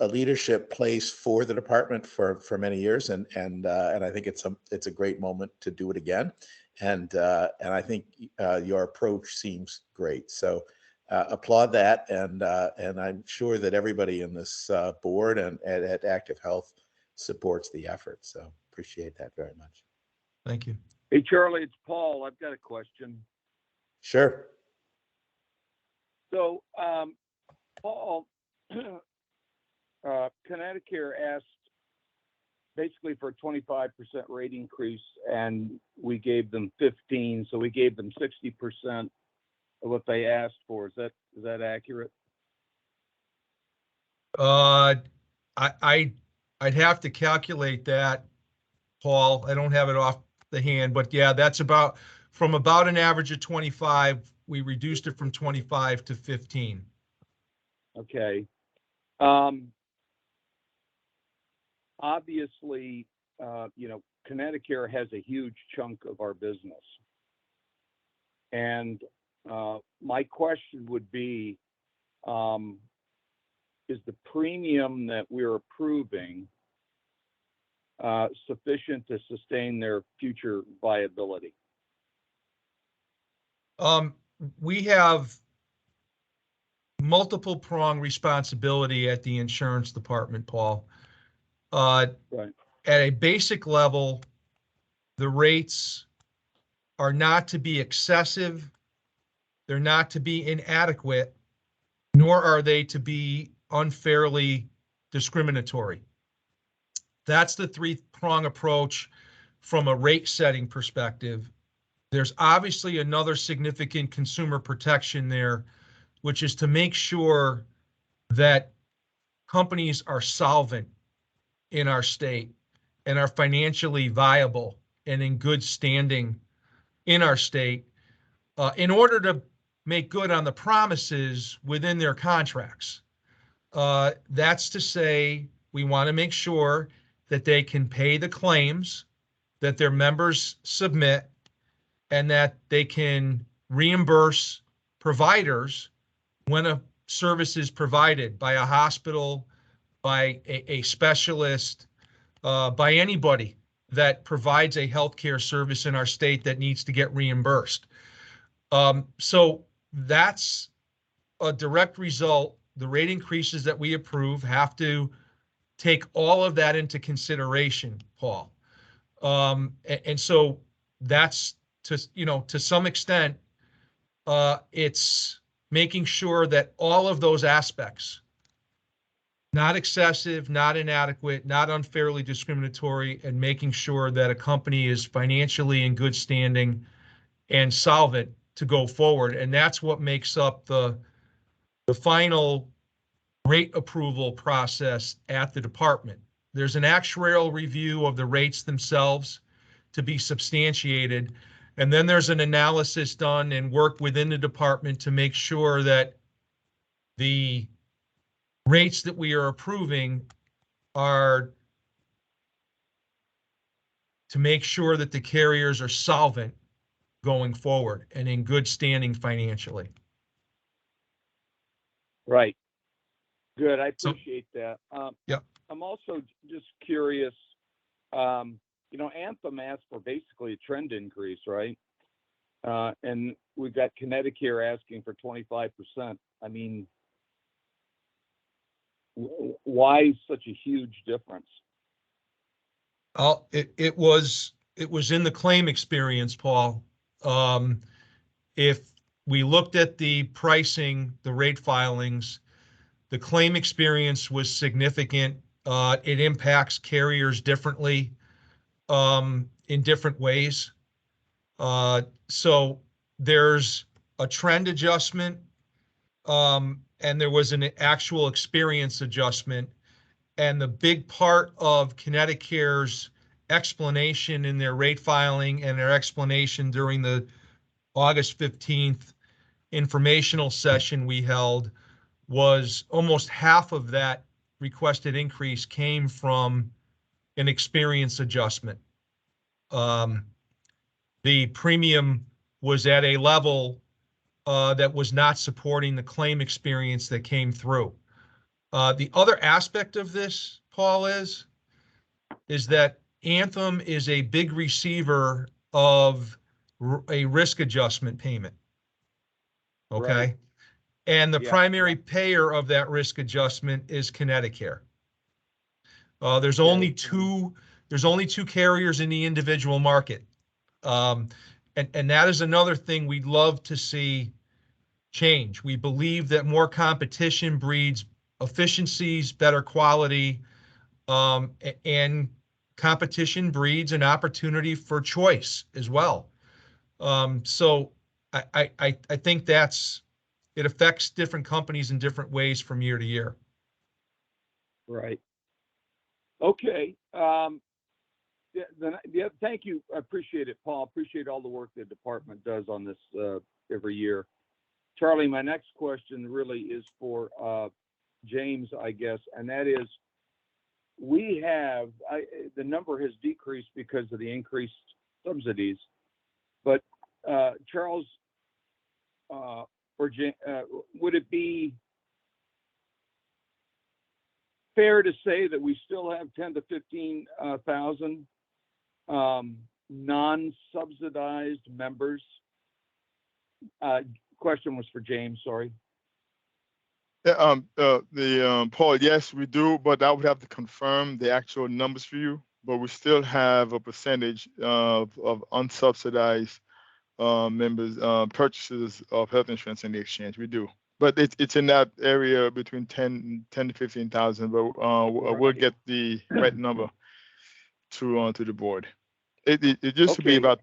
leadership place for the department for many years, and I think it's a great moment to do it again, and I think your approach seems great. So applaud that, and I'm sure that everybody in this board and at Active Health supports the effort. So appreciate that very much. Thank you. Hey, Charlie, it's Paul. I've got a question. Sure. So, Paul, Connecticut asked basically for a 25% rate increase, and we gave them 15, so we gave them 60% of what they asked for. Is that accurate? I'd have to calculate that, Paul. I don't have it off the hand, but yeah, that's from about an average of 25, we reduced it from 25 to 15. Okay. Obviously, Connecticut has a huge chunk of our business. And my question would be, is the premium that we're approving sufficient to sustain their future viability? We have multiple prong responsibility at the insurance department, Paul. Right. At a basic level, the rates are not to be excessive, they're not to be inadequate, nor are they to be unfairly discriminatory. That's the three-prong approach from a rate setting perspective. There's obviously another significant consumer protection there, which is to make sure that companies are solvent in our state. and are financially viable and in good standing in our state in order to make good on the promises within their contracts. That's to say, we want to make sure that they can pay the claims that their members submit and that they can reimburse providers when a service is provided by a hospital, by a specialist, by anybody that provides a healthcare service in our state that needs to get reimbursed. So that's a direct result. The rate increases that we approve have to take all of that into consideration, Paul. And so that's to some extent, it's making sure that all of those aspects, not excessive, not inadequate, not unfairly discriminatory, and making sure that a company is financially in good standing and solvent to go forward. And that's what makes up the final rate approval process at the department. There's an actuarial review of the rates themselves to be substantiated. And then there's an analysis done and work within the department to make sure that the rates that we are approving are to make sure that the carriers are solvent going forward and in good standing financially. Right. Good. I appreciate that. Yep. I'm also just curious, Anthem asked for basically a trend increase, right? And we've got Connecticut asking for 25%. I mean, why such a huge difference? It was in the claim experience, Paul. If we looked at the pricing, the rate filings, the claim experience was significant. It impacts carriers differently in different ways. So there's a trend adjustment, and there was an actual experience adjustment. And the big part of Connecticut's explanation in their rate filing and their explanation during the August 15th informational session we held was almost half of that requested increase came from an experience adjustment. The premium was at a level that was not supporting the claim experience that came through. The other aspect of this, Paul, is that Anthem is a big receiver of a risk adjustment payment. Okay. Right. And the Yeah. primary payer of that risk adjustment is Connecticut. There's only two carriers in the individual market. And that is another thing we'd love to see change. We believe that more competition breeds efficiencies, better quality, and competition breeds an opportunity for choice as well. So I think it affects different companies in different ways from year to year. Right. Okay. Thank you. I appreciate it, Paul. Appreciate all the work the department does on this every year. Charlie, my next question really is for James, I guess, and that is, the number has decreased because of the increased subsidies, but Charles, would it be fair to say that we still have 10 to 15,000 non-subsidized members? Question was for James, sorry. Paul, yes, we do, but I would have to confirm the actual numbers for you. But we still have a percentage of unsubsidized members purchases of health insurance in the exchange. We do, but it's in that area between 10 to 15,000. But we'll get the right number to the board. It used to be about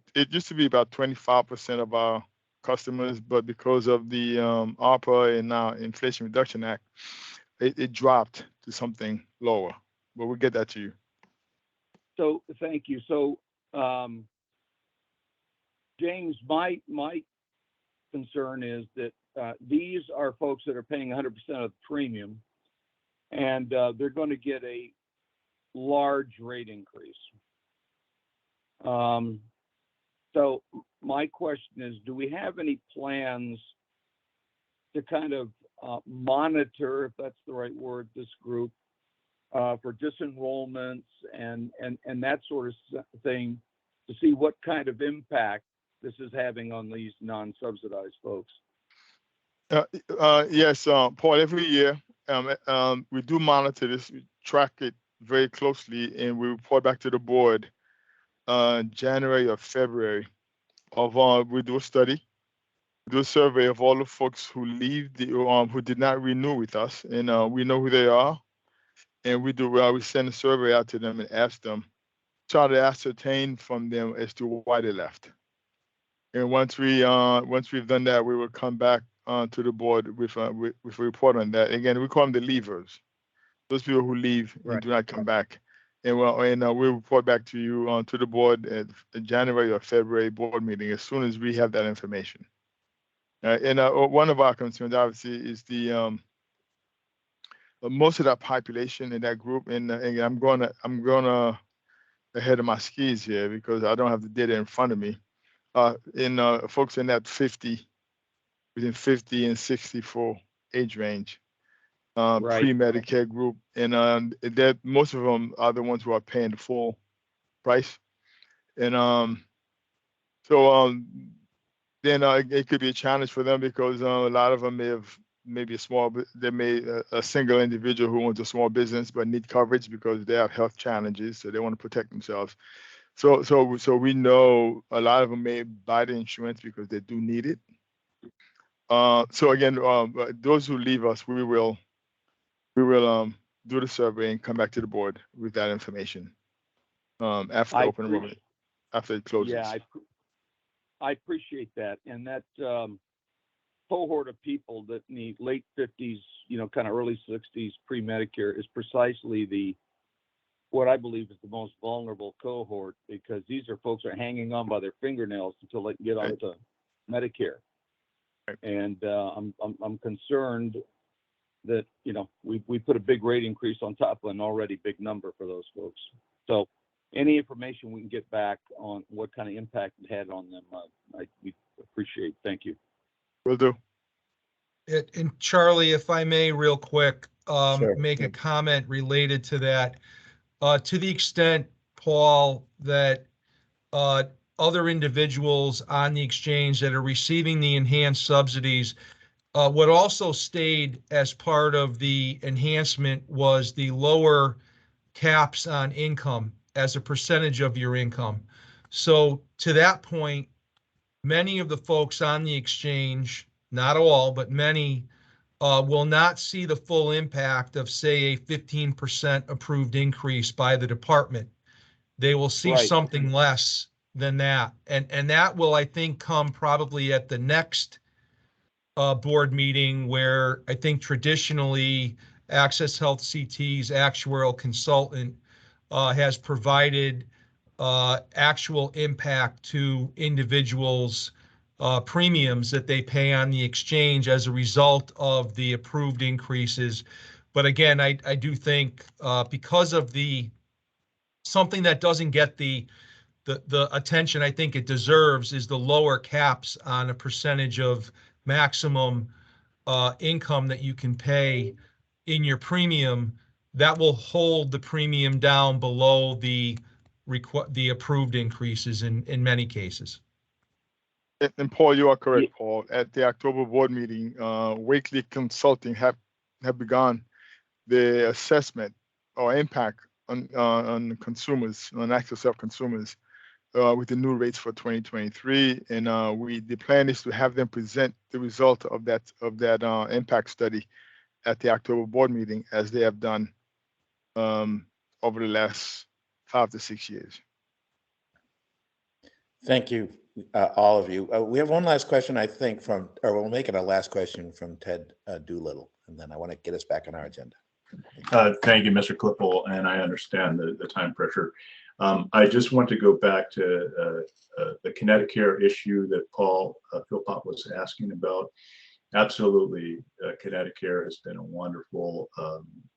25% of our customers, but because of the ARPA and now Inflation Reduction Act, it dropped to something lower. But we'll get that to you. So thank you. So James, my concern is that these are folks that are paying 100% of the premium, and they're going to get a large rate increase. So my question is, do we have any plans to kind of monitor, if that's the right word, this group for disenrollments and that sort of thing, to see what kind of impact this is having on these non-subsidized folks? Yes, Paul, every year we do monitor this, we track it very closely, and we report back to the board January or February of we do a study, do a survey of all the folks who leave the who did not renew with us, and we know who they are, and we send a survey out to them and ask them, try to ascertain from them as to why they left. And once we've done that, we will come back to the board with a report on that. Again, we call them the leavers, those people who leave and do not come back. And we'll report back to you to the board at the January or February board meeting as soon as we have that information. And one of our concerns, obviously, is the most of that population in that group. And I'm going ahead of my skis here because I don't have the data in front of me. Folks in that between 50 and 64 age range, pre-Medicare group, and that most of them are the ones who are paying the full price, and then it could be a challenge for them because a lot of them maybe a single individual who owns a small business but need coverage because they have health challenges, so they want to protect themselves. So we know a lot of them may buy the insurance because they do need it. So again, those who leave us, we will do the survey and come back to the board with that information after the open enrollment, after it closes. Yeah, I appreciate that. And that cohort of people that need late 50s, kind of early 60s pre-Medicare is precisely what I believe is the most vulnerable cohort, because these are folks who are hanging on by their fingernails until they can get onto Medicare. And I'm concerned that we put a big rate increase on top of an already big number for those folks. So any information we can get back on what kind of impact it had on them, we appreciate. Thank you. Will do. And Charlie, if I may, real quick, Sure. make a comment related to that. To the extent, Paul, that other individuals on the exchange that are receiving the enhanced subsidies, what also stayed as part of the enhancement was the lower caps on income as a percentage of your income. So to that point, many of the folks on the exchange, not all, but many, will not see the full impact of, say, a 15% approved increase by the department. They will see something less than that. And that will, I think, come probably at the next board meeting, where I think traditionally Access Health CT's actuarial consultant has provided actual impact to individuals' premiums that they pay on the exchange as a result of the approved increases. But again, I do think because of something that doesn't get the attention I think it deserves is the lower caps on a percentage of maximum income that you can pay in your premium. That will hold the premium down below the approved increases in many cases. And Paul, you are correct, Paul. At the October board meeting, Wakely Consulting have begun the assessment or impact on consumers, on Access Health consumers, with the new rates for 2023. And the plan is to have them present the result of that impact study at the October board meeting, as they have done over the last 5 to 6 years. Thank you, all of you. We have one last question, I think, we'll make it a last question from Ted Doolittle, and then I want to get us back on our agenda. Thank you, Mr. Klippel, and I understand the time pressure. I just want to go back to the Connecticut issue that Paul Philpott was asking about. Absolutely, Connecticut has been a wonderful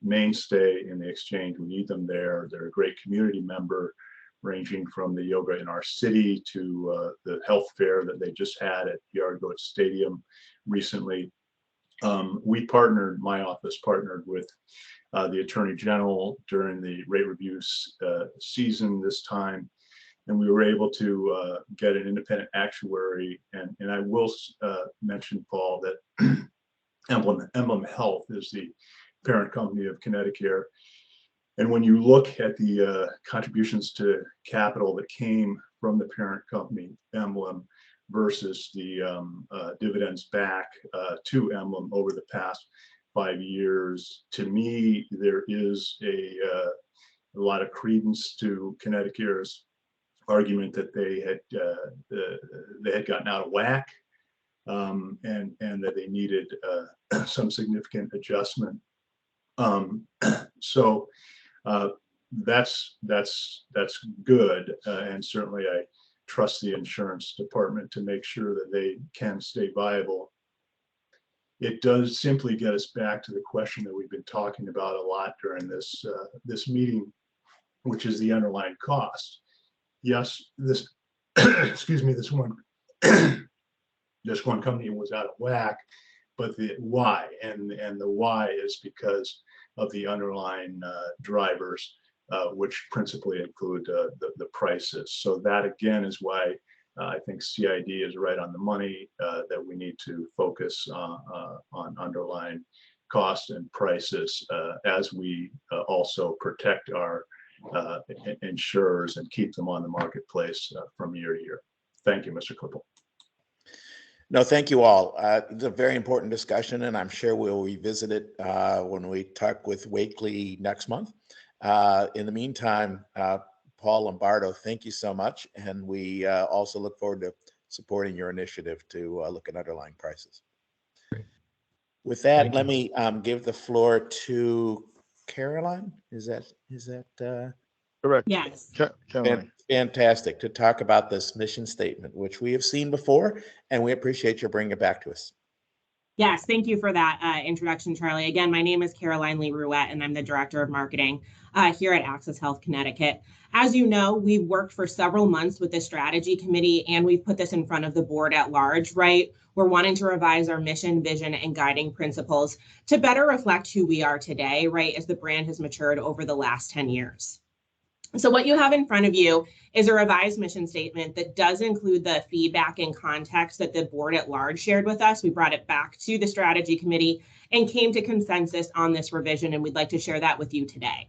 mainstay in the exchange. We need them there. They're a great community member, ranging from the yoga in our city to the health fair that they just had at Yardgoat Stadium recently. My office partnered with the Attorney General during the rate reviews season this time, and we were able to get an independent actuary. And I will mention, Paul, that Emblem Health is the parent company of Connecticut. And when you look at the contributions to capital that came from the parent company, Emblem, versus the dividends back to Emblem over the past 5 years, to me, there is a lot of credence to Connecticut's argument that they had gotten out of whack, and that they needed some significant adjustment. So that's good, and certainly I trust the insurance department to make sure that they can stay viable. It does simply get us back to the question that we've been talking about a lot during this meeting, which is the underlying cost. Yes, this excuse me, this one company was out of whack, but the why, and the why is because of the underlying drivers, which principally include the prices. So that again is why I think CID is right on the money, that we need to focus on underlying costs and prices as we also protect our insurers and keep them on the marketplace from year to year. Thank you, Mr. Klippel. No, thank you all. It's a very important discussion, and I'm sure we'll revisit it when we talk with Wakely next month. In the meantime, Paul Lombardo, thank you so much. And we also look forward to supporting your initiative to look at underlying prices. Great. With that, Thank let you. me give the floor to Caroline. Is that Correct. Yes. Caroline. fantastic, to talk about this mission statement, which we have seen before, and we appreciate you bringing it back to us. Yes, thank you for that introduction, Charlie. Again, my name is Caroline Lee Ruette, and I'm the Director of Marketing here at Access Health Connecticut. As you know, we've worked for several months with the strategy committee, and we've put this in front of the board at large, right? We're wanting to revise our mission, vision, and guiding principles to better reflect who we are today, right, as the brand has matured over the last 10 years. So what you have in front of you is a revised mission statement that does include the feedback and context that the board at large shared with us. We brought it back to the strategy committee and came to consensus on this revision, and we'd like to share that with you today.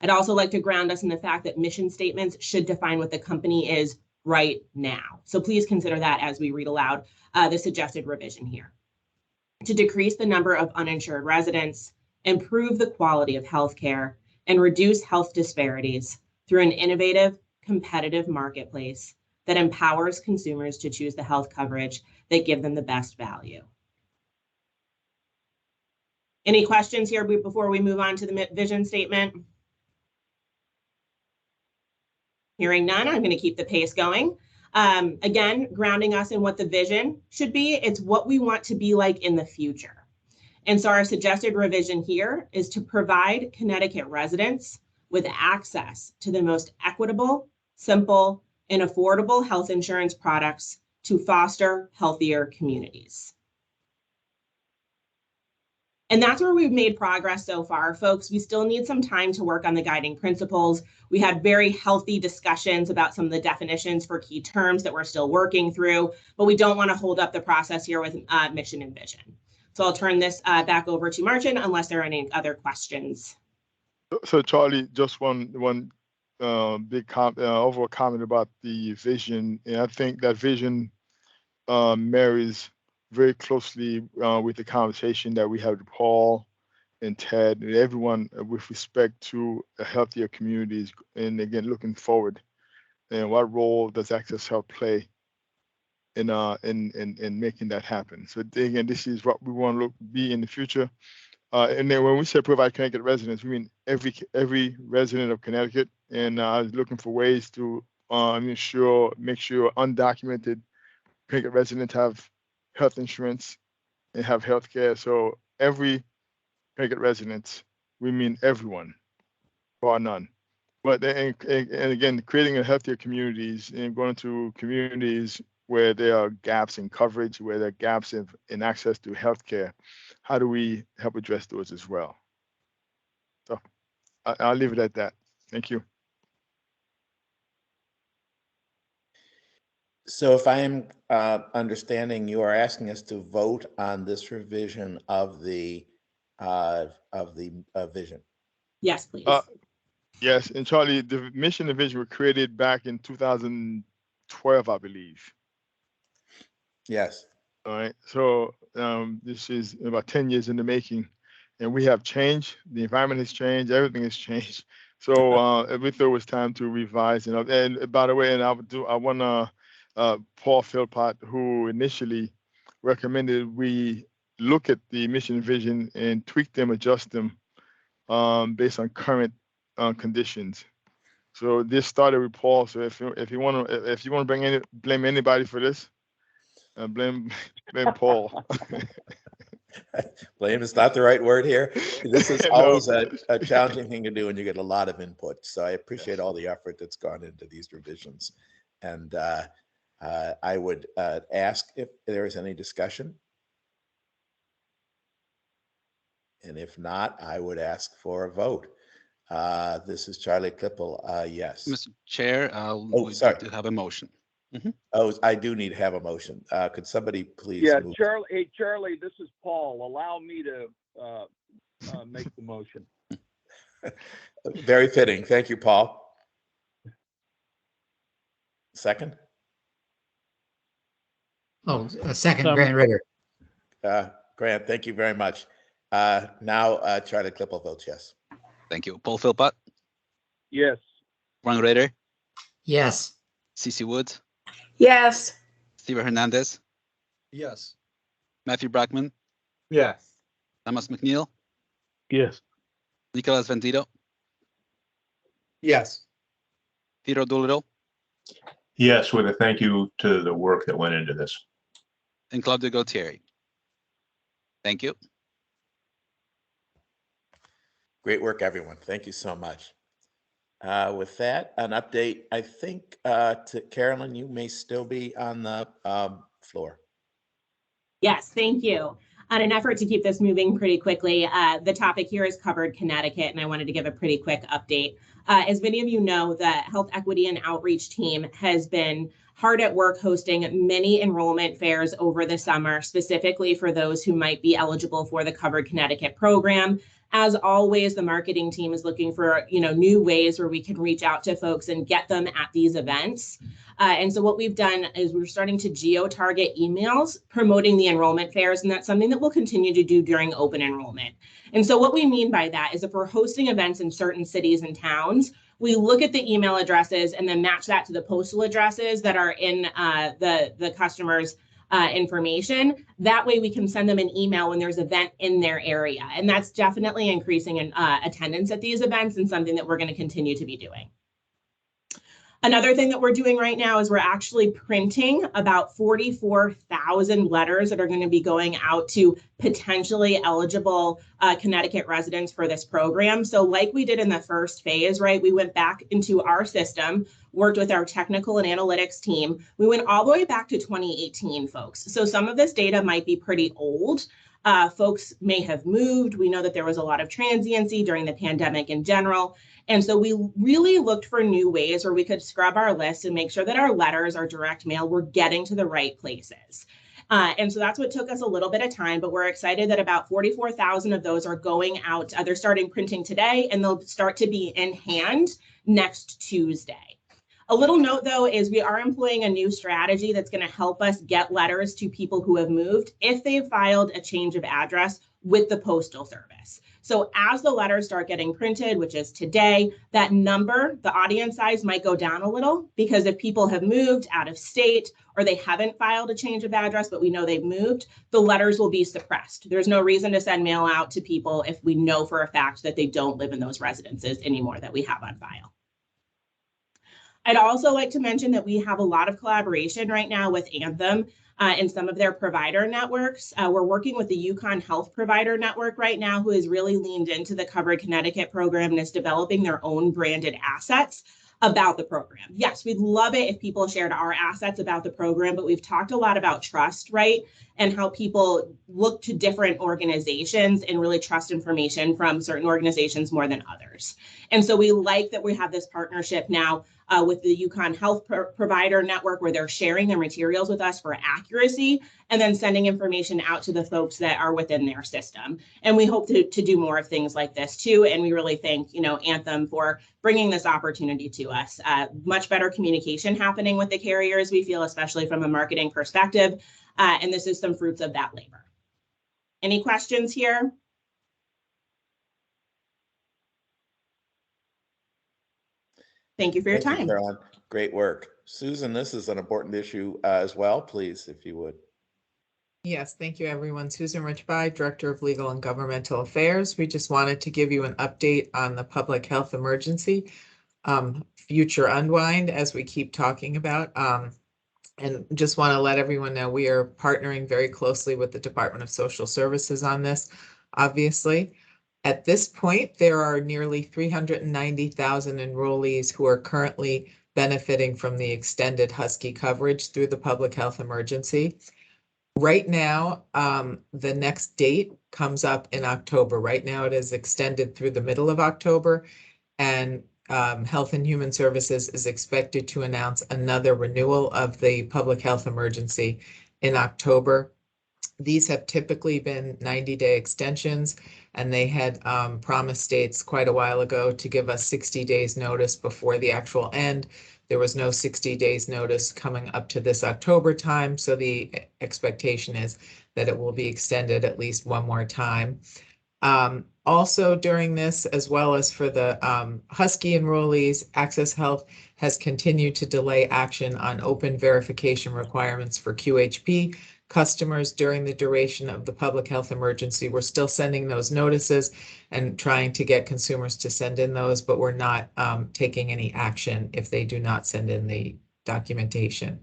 I'd also like to ground us in the fact that mission statements should define what the company is right now. So please consider that as we read aloud the suggested revision here. To decrease the number of uninsured residents, improve the quality of healthcare, and reduce health disparities through an innovative, competitive marketplace that empowers consumers to choose the health coverage that give them the best value. Any questions here before we move on to the vision statement? Hearing none, I'm going to keep the pace going. Again, grounding us in what the vision should be, it's what we want to be like in the future. And so our suggested revision here is to provide Connecticut residents with access to the most equitable, simple, and affordable health insurance products to foster healthier communities. And that's where we've made progress so far, folks. We still need some time to work on the guiding principles. We had very healthy discussions about some of the definitions for key terms that we're still working through, but we don't want to hold up the process here with mission and vision. So I'll turn this back over to Martin unless there are any other questions. So Charlie, just one big overall comment about the vision, and I think that vision marries very closely with the conversation that we have with Paul and Ted and everyone with respect to healthier communities, and again looking forward, and what role does Access Health play in making that happen. So again, this is what we want to be in the future. And then when we say provide Connecticut residents, we mean every resident of Connecticut. And I was looking for ways to make sure undocumented Connecticut residents have health insurance and have health care. So every Connecticut residents, we mean everyone, bar none. But and again, creating a healthier communities and going to communities where there are gaps in coverage, where there are gaps in access to healthcare, how do we help address those as well? So I'll leave it at that. Thank you. So if I am understanding, you are asking us to vote on this revision of the vision. Yes, please. Yes, and Charlie, the mission and vision were created back in 2012, I believe. Yes. All right. So this is about 10 years in the making, and we have changed. The environment has changed. Everything has changed. So we thought it was time to revise. And by the way, I want Paul Philpott, who initially recommended we look at the mission and vision and tweak them, adjust them based on current conditions. So this started with Paul. So if you want to blame anybody for this, blame Paul. Blame is not the right word here. This is always a challenging thing to do, and you get a lot of input. So I appreciate all the effort that's gone into these revisions. And I would ask if there is any discussion. And if not, I would ask for a vote. This is Charlie Klippel. Yes. Mr. Chair, we sorry. do have a motion. Oh, I do need to have a motion. Could somebody please? Yeah, move? Charlie. Hey, Charlie, this is Paul. Allow me to make the motion. Very fitting. Thank you, Paul. Second? Oh, a second, Grant Ritter. Grant, thank you very much. Now, Charlie Klippel votes yes. Thank you. Paul Philpott, Yes. Ron Ritter, Yes. Cece Woods, Yes. Steven Hernandez, Yes. Matthew Brackman, Yes. Thomas McNeil, Yes. Nicolas Vendido, Yes. Peter Doolittle, Yes, with a thank you to the work that went into this. and Claudio Gautieri. Thank you. Great work, everyone. Thank you so much. With that, an update, I think, to Carolyn, you may still be on the floor. Yes, thank you. On an effort to keep this moving pretty quickly, the topic here is Covered Connecticut, and I wanted to give a pretty quick update. As many of you know, the Health Equity and Outreach team has been hard at work hosting many enrollment fairs over the summer, specifically for those who might be eligible for the Covered Connecticut program. As always, the marketing team is looking for new ways where we can reach out to folks and get them at these events. And so what we've done is we're starting to geo-target emails promoting the enrollment fairs, and that's something that we'll continue to do during open enrollment. And so what we mean by that is if we're hosting events in certain cities and towns, we look at the email addresses and then match that to the postal addresses that are in the customer's information. That way we can send them an email when there's an event in their area. And that's definitely increasing in attendance at these events and something that we're going to continue to be doing. Another thing that we're doing right now is we're actually printing about 44,000 letters that are going to be going out to potentially eligible Connecticut residents for this program. So like we did in the first phase, right, we went back into our system, worked with our technical and analytics team. We went all the way back to 2018, folks. So some of this data might be pretty old. Folks may have moved. We know that there was a lot of transiency during the pandemic in general. And so we really looked for new ways where we could scrub our list and make sure that our letters, our direct mail, were getting to the right places. And so that's what took us a little bit of time, but we're excited that about 44,000 of those are going out. They're starting printing today, and they'll start to be in hand next Tuesday. A little note, though, is we are employing a new strategy that's going to help us get letters to people who have moved if they've filed a change of address with the Postal Service. So as the letters start getting printed, which is today, that number, the audience size might go down a little, because if people have moved out of state or they haven't filed a change of address, but we know they've moved, the letters will be suppressed. There's no reason to send mail out to people if we know for a fact that they don't live in those residences anymore that we have on file. I'd also like to mention that we have a lot of collaboration right now with Anthem and some of their provider networks. We're working with the Yukon Health Provider Network right now, who has really leaned into the Covered Connecticut program and is developing their own branded assets about the program. Yes, we'd love it if people shared our assets about the program, but we've talked a lot about trust, right? And how people look to different organizations and really trust information from certain organizations more than others. And so we like that we have this partnership now with the Yukon Health Provider Network, where they're sharing their materials with us for accuracy and then sending information out to the folks that are within their system. And we hope to do more of things like this too. And we really thank, Anthem for bringing this opportunity to us. Much better communication happening with the carriers, we feel, especially from a marketing perspective. And this is some fruits of that labor. Any questions here? Thank you for your Thank you, time. Caroline. Great work. Susan, this is an important issue as well, please, if you would. Yes, thank you, everyone. Susan Richby, Director of Legal and Governmental Affairs. We just wanted to give you an update on the public health emergency, future unwind, as we keep talking about. And just want to let everyone know we are partnering very closely with the Department of Social Services on this, obviously. At this point, there are nearly 390,000 enrollees who are currently benefiting from the extended Husky coverage through the public health emergency. Right now, the next date comes up in October. Right now, it is extended through the middle of October, and Health and Human Services is expected to announce another renewal of the public health emergency in October. These have typically been 90-day extensions, and they had promised states quite a while ago to give us 60 days notice before the actual end. There was no 60 days notice coming up to this October time, so the expectation is that it will be extended at least one more time. Also during this, as well as for the Husky enrollees, Access Health has continued to delay action on open verification requirements for QHP customers during the duration of the public health emergency. We're still sending those notices and trying to get consumers to send in those, but we're not taking any action if they do not send in the documentation.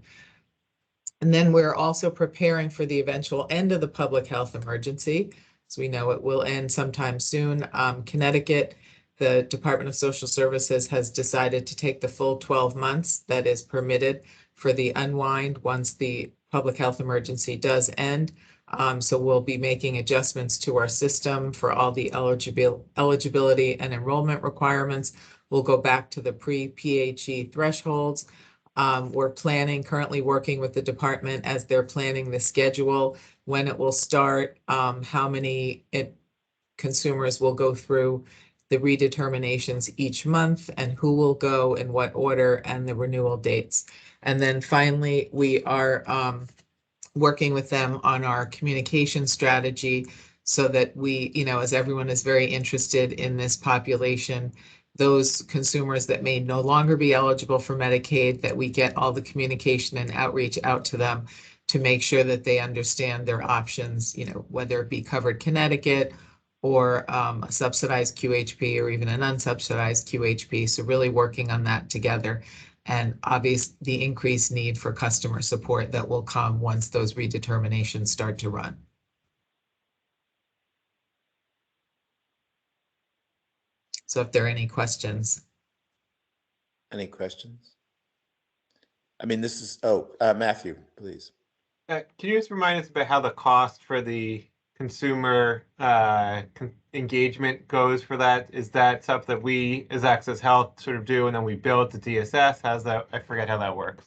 And then we're also preparing for the eventual end of the public health emergency. So we know it will end sometime soon. Connecticut, the Department of Social Services has decided to take the full 12 months that is permitted for the unwind once the public health emergency does end. So we'll be making adjustments to our system for all the eligibility and enrollment requirements. We'll go back to the pre-PHE thresholds. We're currently working with the department as they're planning the schedule, when it will start, how many consumers will go through the redeterminations each month, and who will go in what order, and the renewal dates. And then finally, we are working with them on our communication strategy so that we, as everyone is very interested in this population, those consumers that may no longer be eligible for Medicaid, that we get all the communication and outreach out to them to make sure that they understand their options, whether it be Covered Connecticut or a subsidized QHP or even an unsubsidized QHP. So really working on that together, and obviously the increased need for customer support that will come once those redeterminations start to run. So if there are any questions. Any questions? I mean, this is, Matthew, please. Can you just remind us about how the cost for the consumer engagement goes for that? Is that stuff that we as Access Health sort of do and then we bill it to DSS? How's that? I forget how that works.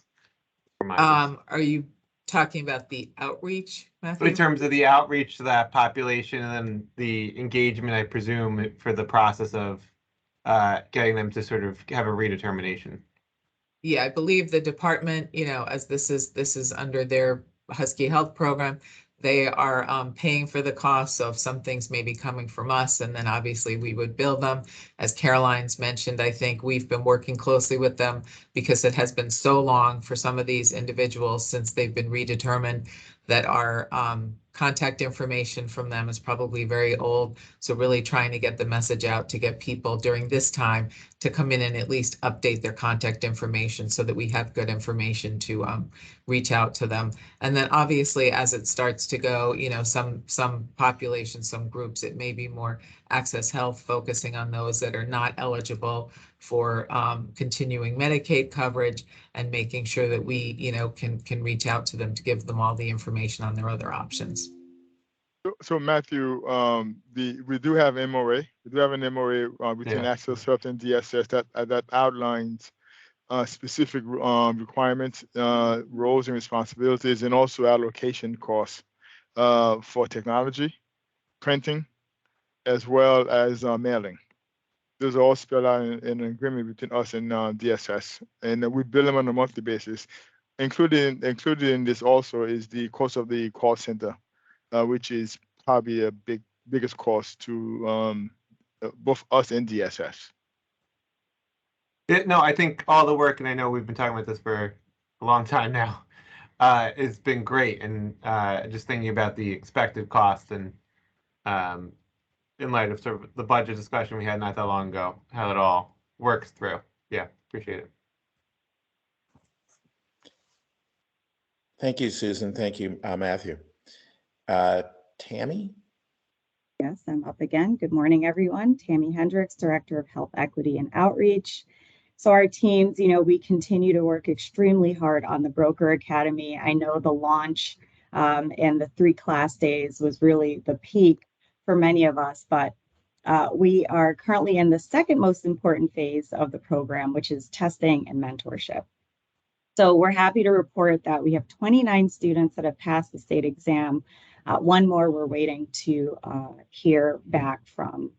Are you talking about the outreach, Matthew? In terms of the outreach to that population and then the engagement, I presume, for the process of getting them to sort of have a redetermination. Yeah, I believe the department, as this is under their Husky Health program, they are paying for the cost. So if some things may be coming from us, and then obviously we would bill them. As Caroline's mentioned, I think we've been working closely with them because it has been so long for some of these individuals since they've been redetermined that our contact information from them is probably very old. So really trying to get the message out to get people during this time to come in and at least update their contact information so that we have good information to reach out to them. And then obviously as it starts to go, you know, some populations, some groups, it may be more Access Health focusing on those that are not eligible for continuing Medicaid coverage and making sure that we, you know, can reach out to them to give them all the information on their other options. So Matthew, we do have MOA. We do have an MOA between Access Health and DSS that outlines specific requirements, roles and responsibilities, and also allocation costs for technology, printing, as well as mailing. Those are all spelled out in an agreement between us and DSS, and we bill them on a monthly basis. Included in this also is the cost of the call center, which is probably a biggest cost to both us and DSS. No, I think all the work, and I know we've been talking about this for a long time now, it's been great. And just thinking about the expected cost and in light of sort of the budget discussion we had not that long ago, how it all works through. Yeah, appreciate it. Thank you, Susan. Thank you, Matthew. Tammy? Yes, I'm up again. Good morning, everyone. Tammy Hendricks, Director of Health Equity and Outreach. So our teams, you know, we continue to work extremely hard on the Broker Academy. I know the launch and the 3 class days was really the peak for many of us, but we are currently in the second most important phase of the program, which is testing and mentorship. So we're happy to report that we have 29 students that have passed the state exam. One more we're waiting to hear back from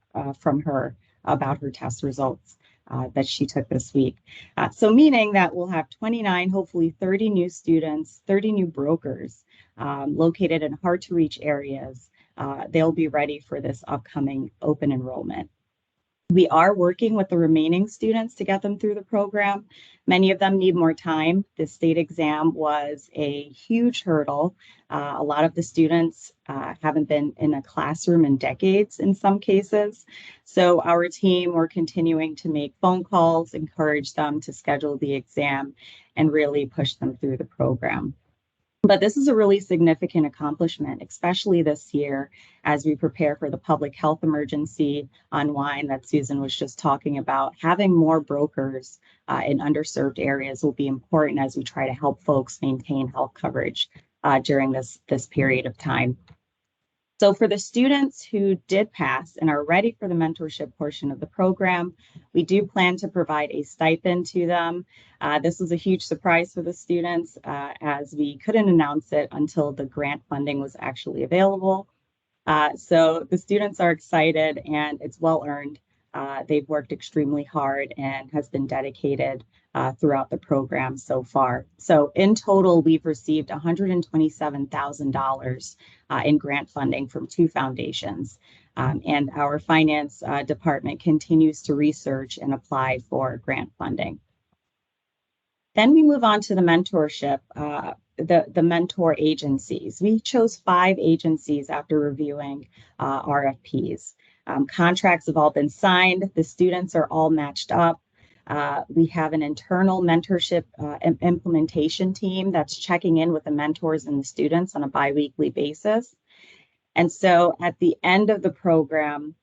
her about her test results that she took this week. So meaning that we'll have 29, hopefully 30 new students, 30 new brokers located in hard to reach areas. They'll be ready for this upcoming open enrollment. We are working with the remaining students to get them through the program. Many of them need more time. The state exam was a huge hurdle. A lot of the students haven't been in a classroom in decades in some cases. So our team, we're continuing to make phone calls, encourage them to schedule the exam, and really push them through the program. But this is a really significant accomplishment, especially this year as we prepare for the public health emergency unwind that Susan was just talking about. Having more brokers in underserved areas will be important as we try to help folks maintain health coverage during this period of time. So for the students who did pass and are ready for the mentorship portion of the program, we do plan to provide a stipend to them. This was a huge surprise for the students as we couldn't announce it until the grant funding was actually available. So the students are excited and it's well earned. They've worked extremely hard and has been dedicated throughout the program so far. So in total, we've received $127,000 in grant funding from 2 foundations. And our finance department continues to research and apply for grant funding. Then we move on to the mentorship, the mentor agencies. We chose 5 agencies after reviewing RFPs. Contracts have all been signed. The students are all matched up. We have an internal mentorship implementation team that's checking in with the mentors and the students on a biweekly basis. And so at the end of the program,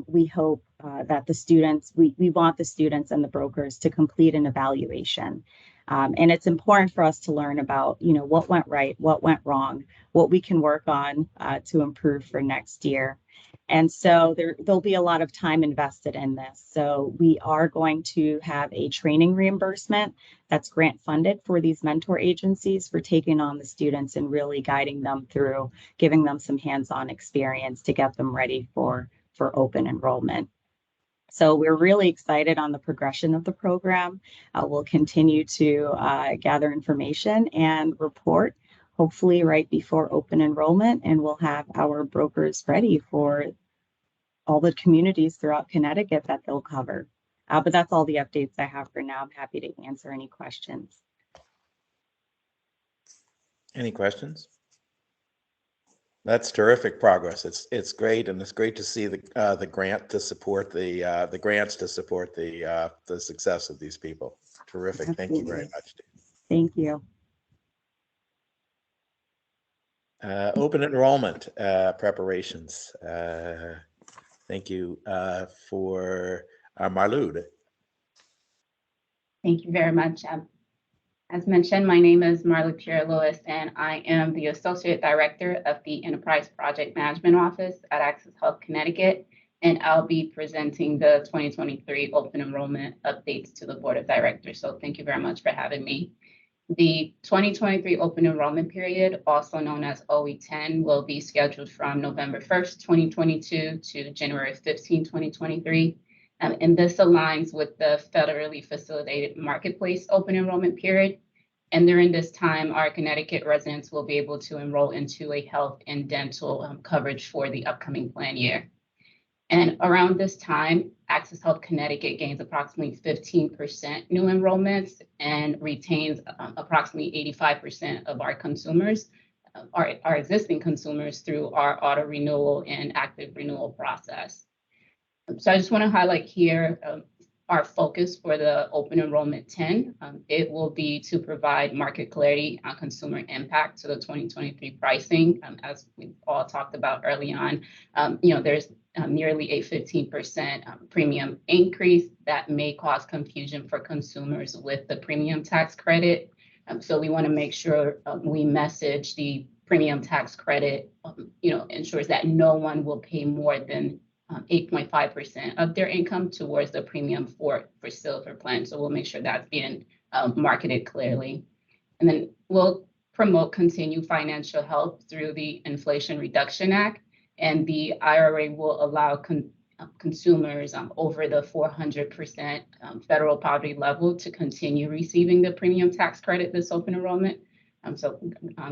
we hope that the students, we want the students and the brokers to complete an evaluation. And it's important for us to learn about, you know, what went right, what went wrong, what we can work on to improve for next year. And so there'll be a lot of time invested in this. So we are going to have a training reimbursement that's grant funded for these mentor agencies for taking on the students and really guiding them through, giving them some hands-on experience to get them ready for open enrollment. So we're really excited on the progression of the program. We'll continue to gather information and report hopefully right before open enrollment, and we'll have our brokers ready for all the communities throughout Connecticut that they'll cover. But that's all the updates I have for now. I'm happy to answer any questions. Any questions? That's terrific progress. It's great, and it's great to see the grant to support the grants to support the success of these people. Terrific. Thank you very much. Thank you. Open enrollment preparations. Thank you for Marlude. Thank you very much. As mentioned, my name is Marla Pierre-Lewis, and I am the Associate Director of the Enterprise Project Management Office at Access Health Connecticut, and I'll be presenting the 2023 open enrollment updates to the Board of Directors. So thank you very much for having me. The 2023 open enrollment period, also known as OE10, will be scheduled from November 1st, 2022 to January 15, 2023. And this aligns with the federally facilitated marketplace open enrollment period. And during this time, our Connecticut residents will be able to enroll into a health and dental coverage for the upcoming plan year. And around this time, Access Health Connecticut gains approximately 15% new enrollments and retains approximately 85% of our consumers, our existing consumers, through our auto renewal and active renewal process. So I just want to highlight here our focus for the open enrollment 10. It will be to provide market clarity on consumer impact to the 2023 pricing. As we all talked about early on, there's nearly a 15% premium increase that may cause confusion for consumers with the premium tax credit. So we want to make sure we message the premium tax credit, ensures that no one will pay more than 8.5% of their income towards the premium for silver plan. So we'll make sure that's being marketed clearly. And then we'll promote continued financial help through the Inflation Reduction Act. And the IRA will allow consumers over the 400% federal poverty level to continue receiving the premium tax credit this open enrollment. So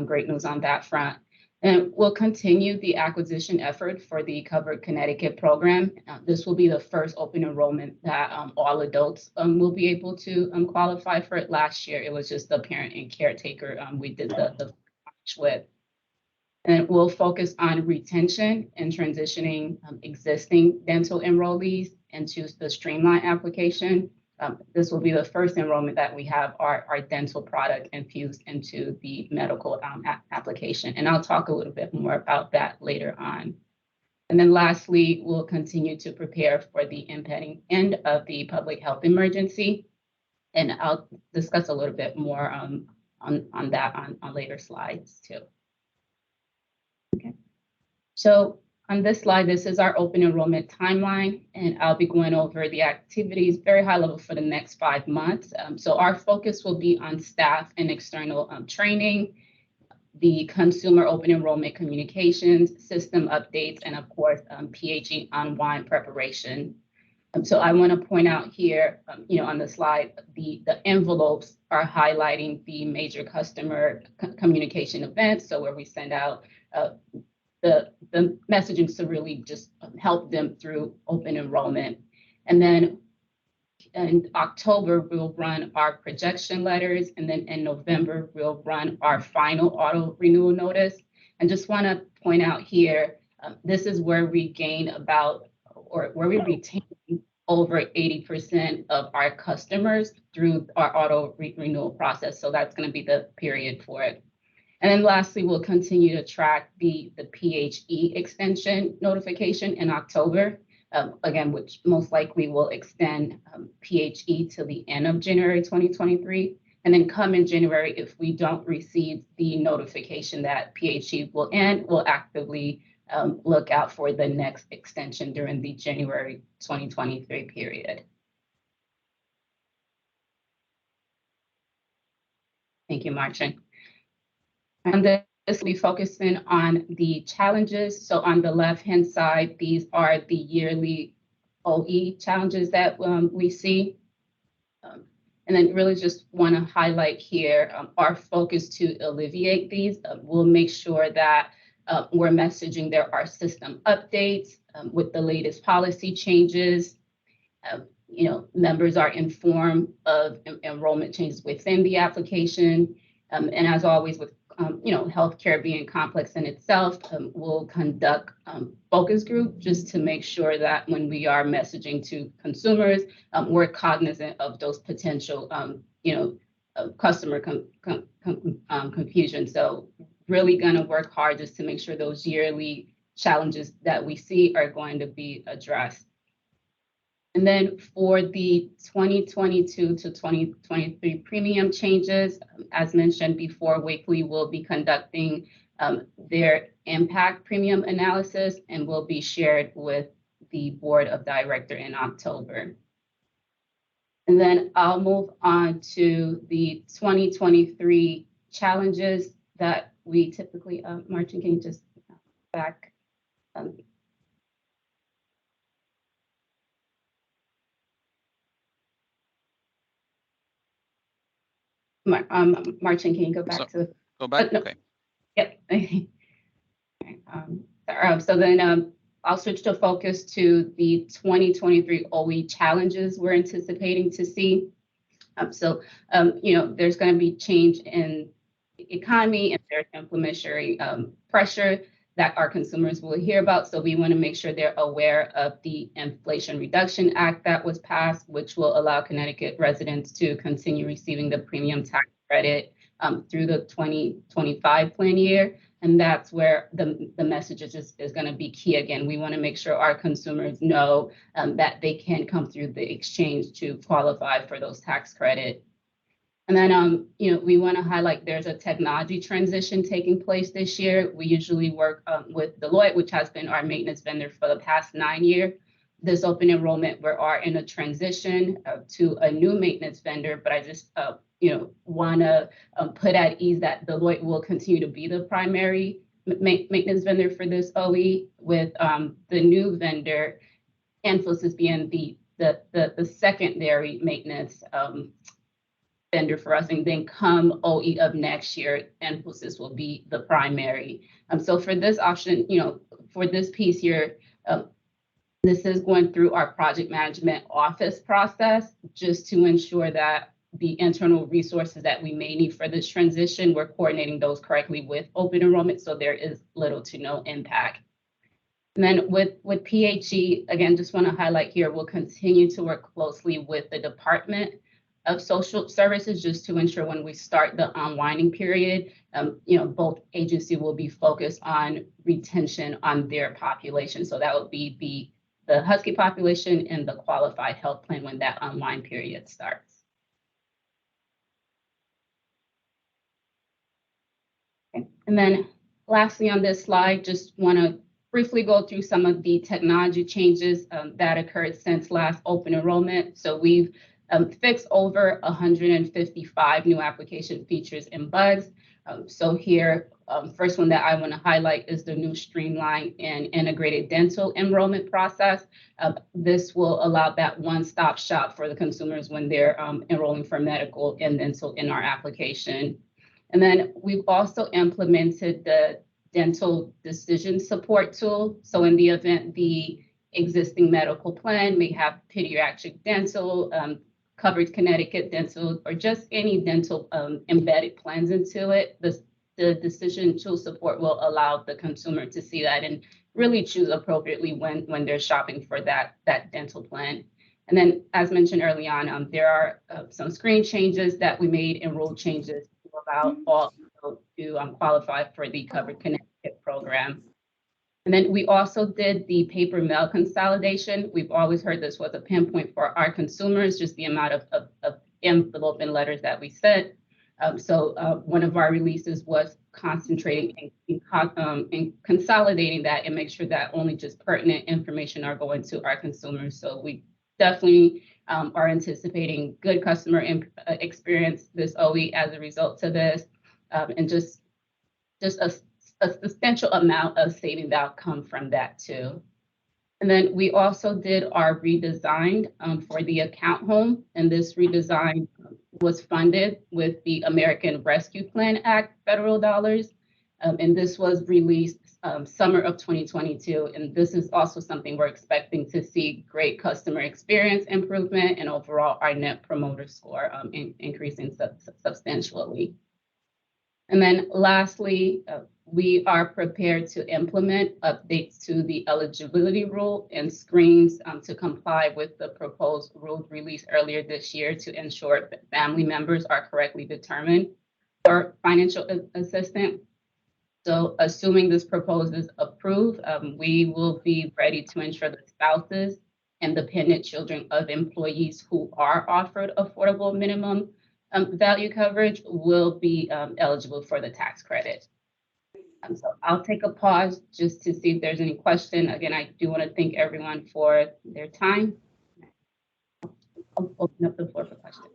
great news on that front. And we'll continue the acquisition effort for the Covered Connecticut program. This will be the first open enrollment that all adults will be able to qualify for it. Last year, it was just the parent and caretaker we did the with. And we'll focus on retention and transitioning existing dental enrollees into the Streamline application. This will be the first enrollment that we have our dental product infused into the medical application. And I'll talk a little bit more about that later on. And then lastly, we'll continue to prepare for the impending end of the public health emergency. And I'll discuss a little bit more on that on later slides too. Okay. So on this slide, this is our open enrollment timeline, and I'll be going over the activities very high level for the next 5 months. So our focus will be on staff and external training, the consumer open enrollment communications, system updates, and of course, PHE unwind preparation. So I want to point out here, on the slide, the envelopes are highlighting the major customer communication events. So where we send out the messaging to really just help them through open enrollment. And then in October, we'll run our projection letters. And then in November, we'll run our final auto renewal notice. And just want to point out here, this is where we gain where we retain over 80% of our customers through our auto renewal process. So that's going to be the period for it. And then lastly, we'll continue to track the PHE extension notification in October, again, which most likely will extend PHE to the end of January 2023. And then come in January, if we don't receive the notification that PHE will end, we'll actively look out for the next extension during the January 2023 period. Thank you, Martin. And this will be focusing on the challenges. So on the left-hand side, these are the yearly OE challenges that we see. And then really just want to highlight here our focus to alleviate these. We'll make sure that we're messaging there are system updates with the latest policy changes. Members are informed of enrollment changes within the application. And as always, with healthcare being complex in itself, we'll conduct focus group just to make sure that when we are messaging to consumers, we're cognizant of those potential, customer confusion. So really going to work hard just to make sure those yearly challenges that we see are going to be addressed. And then for the 2022 to 2023 premium changes, as mentioned before, Wakely will be conducting their impact premium analysis and will be shared with the board of directors in October. And then I'll move on to the 2023 challenges that we typically, Martin, can you just back? Martin, can you go back to? Go back, no. okay. Yep. So then I'll switch to focus to the 2023 OE challenges we're anticipating to see. There's going to be change in the economy and there's inflationary pressure that our consumers will hear about. So we want to make sure they're aware of the Inflation Reduction Act that was passed, which will allow Connecticut residents to continue receiving the premium tax credit through the 2025 plan year. And that's where the message is going to be key. Again, we want to make sure our consumers know that they can come through the exchange to qualify for those tax credits. And then, we want to highlight there's a technology transition taking place this year. We usually work with Deloitte, which has been our maintenance vendor for the past 9 years. This open enrollment, we are in a transition to a new maintenance vendor, but I just, want to put at ease that Deloitte will continue to be the primary maintenance vendor for this OE, with the new vendor, Infosys, being the secondary maintenance vendor for us, and then come OE of next year, Infosys will be the primary. So for this option, for this piece here, this is going through our project management office process just to ensure that the internal resources that we may need for this transition, we're coordinating those correctly with open enrollment, so there is little to no impact. And then with PHE, again, just want to highlight here, we'll continue to work closely with the Department of Social Services just to ensure when we start the unwinding period, both agencies will be focused on retention on their population. So that would be the Husky population and the qualified health plan when that unwind period starts. Okay. And then lastly on this slide, just want to briefly go through some of the technology changes that occurred since last open enrollment. So we've fixed over 155 new application features and bugs. So here, first one that I want to highlight is the new streamlined and integrated dental enrollment process. This will allow that one-stop shop for the consumers when they're enrolling for medical and dental in our application. And then we've also implemented the dental decision support tool. So in the event the existing medical plan may have pediatric dental, covered Connecticut dental, or just any dental embedded plans into it, the decision tool support will allow the consumer to see that and really choose appropriately when they're shopping for that dental plan. And then, as mentioned early on, there are some screen changes that we made and rule changes to allow all to qualify for the Covered Connecticut program. And then we also did the paper mail consolidation. We've always heard this was a pinpoint for our consumers, just the amount of envelope and letters that we sent. So one of our releases was concentrating and consolidating that and make sure that only just pertinent information are going to our consumers. So we definitely are anticipating good customer experience this OE as a result to this, and just a substantial amount of saving that come from that too. And then we also did our redesign for the account home, and this redesign was funded with the American Rescue Plan Act federal dollars. And this was released summer of 2022. And this is also something we're expecting to see great customer experience improvement and overall our net promoter score increasing substantially. And then lastly, we are prepared to implement updates to the eligibility rule and screens to comply with the proposed rules released earlier this year to ensure that family members are correctly determined for financial assistance. So assuming this proposal is approved, we will be ready to ensure that spouses and dependent children of employees who are offered affordable minimum value coverage will be eligible for the tax credit. So I'll take a pause just to see if there's any question. Again, I do want to thank everyone for their time. I'll open up the floor for questions.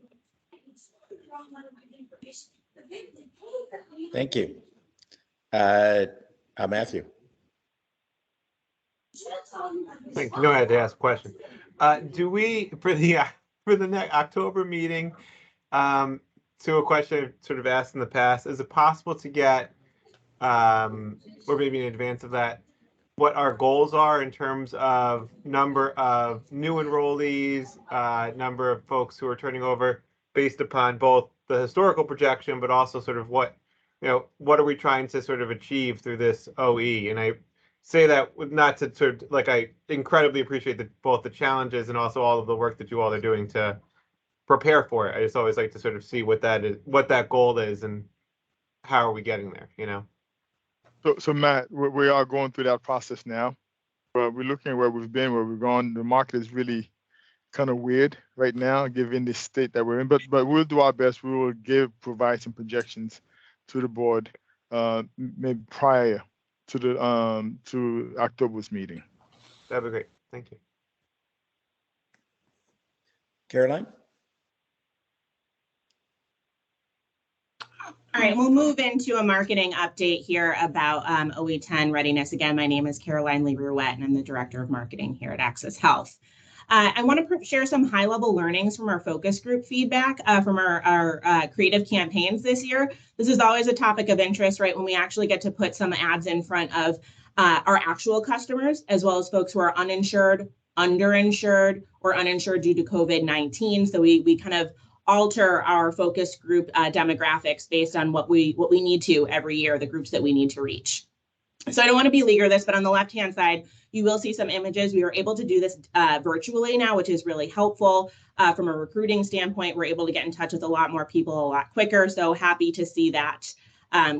Thank you. Matthew. Thanks. No, I had to ask a question. Do we, for the next October meeting, to a question I've sort of asked in the past, is it possible to get, or maybe in advance of that, what our goals are in terms of number of new enrollees, number of folks who are turning over based upon both the historical projection, but also sort of what are we trying to sort of achieve through this OE? And I say that not to sort of, like, I incredibly appreciate both the challenges and also all of the work that you all are doing to prepare for it. I just always like to sort of see what that is, what that goal is, and how are we getting there, So Matt, we are going through that process now. We're looking at where we've been, where we've gone. The market is really kind of weird right now, given the state that we're in. But we'll do our best. We will provide some projections to the board, maybe prior to the to October's meeting. That'd be great. Thank you. Caroline? All right, we'll move into a marketing update here about OE10 readiness. Again, my name is Caroline Lee Ruette, and I'm the Director of Marketing here at Access Health. I want to share some high-level learnings from our focus group feedback from our creative campaigns this year. This is always a topic of interest, right, when we actually get to put some ads in front of our actual customers, as well as folks who are uninsured, underinsured, or uninsured due to COVID-19. So we kind of alter our focus group demographics based on what we need to every year, the groups that we need to reach. So I don't want to beleaguer this, but on the left-hand side, you will see some images. We were able to do this virtually now, which is really helpful from a recruiting standpoint. We're able to get in touch with a lot more people a lot quicker. So happy to see that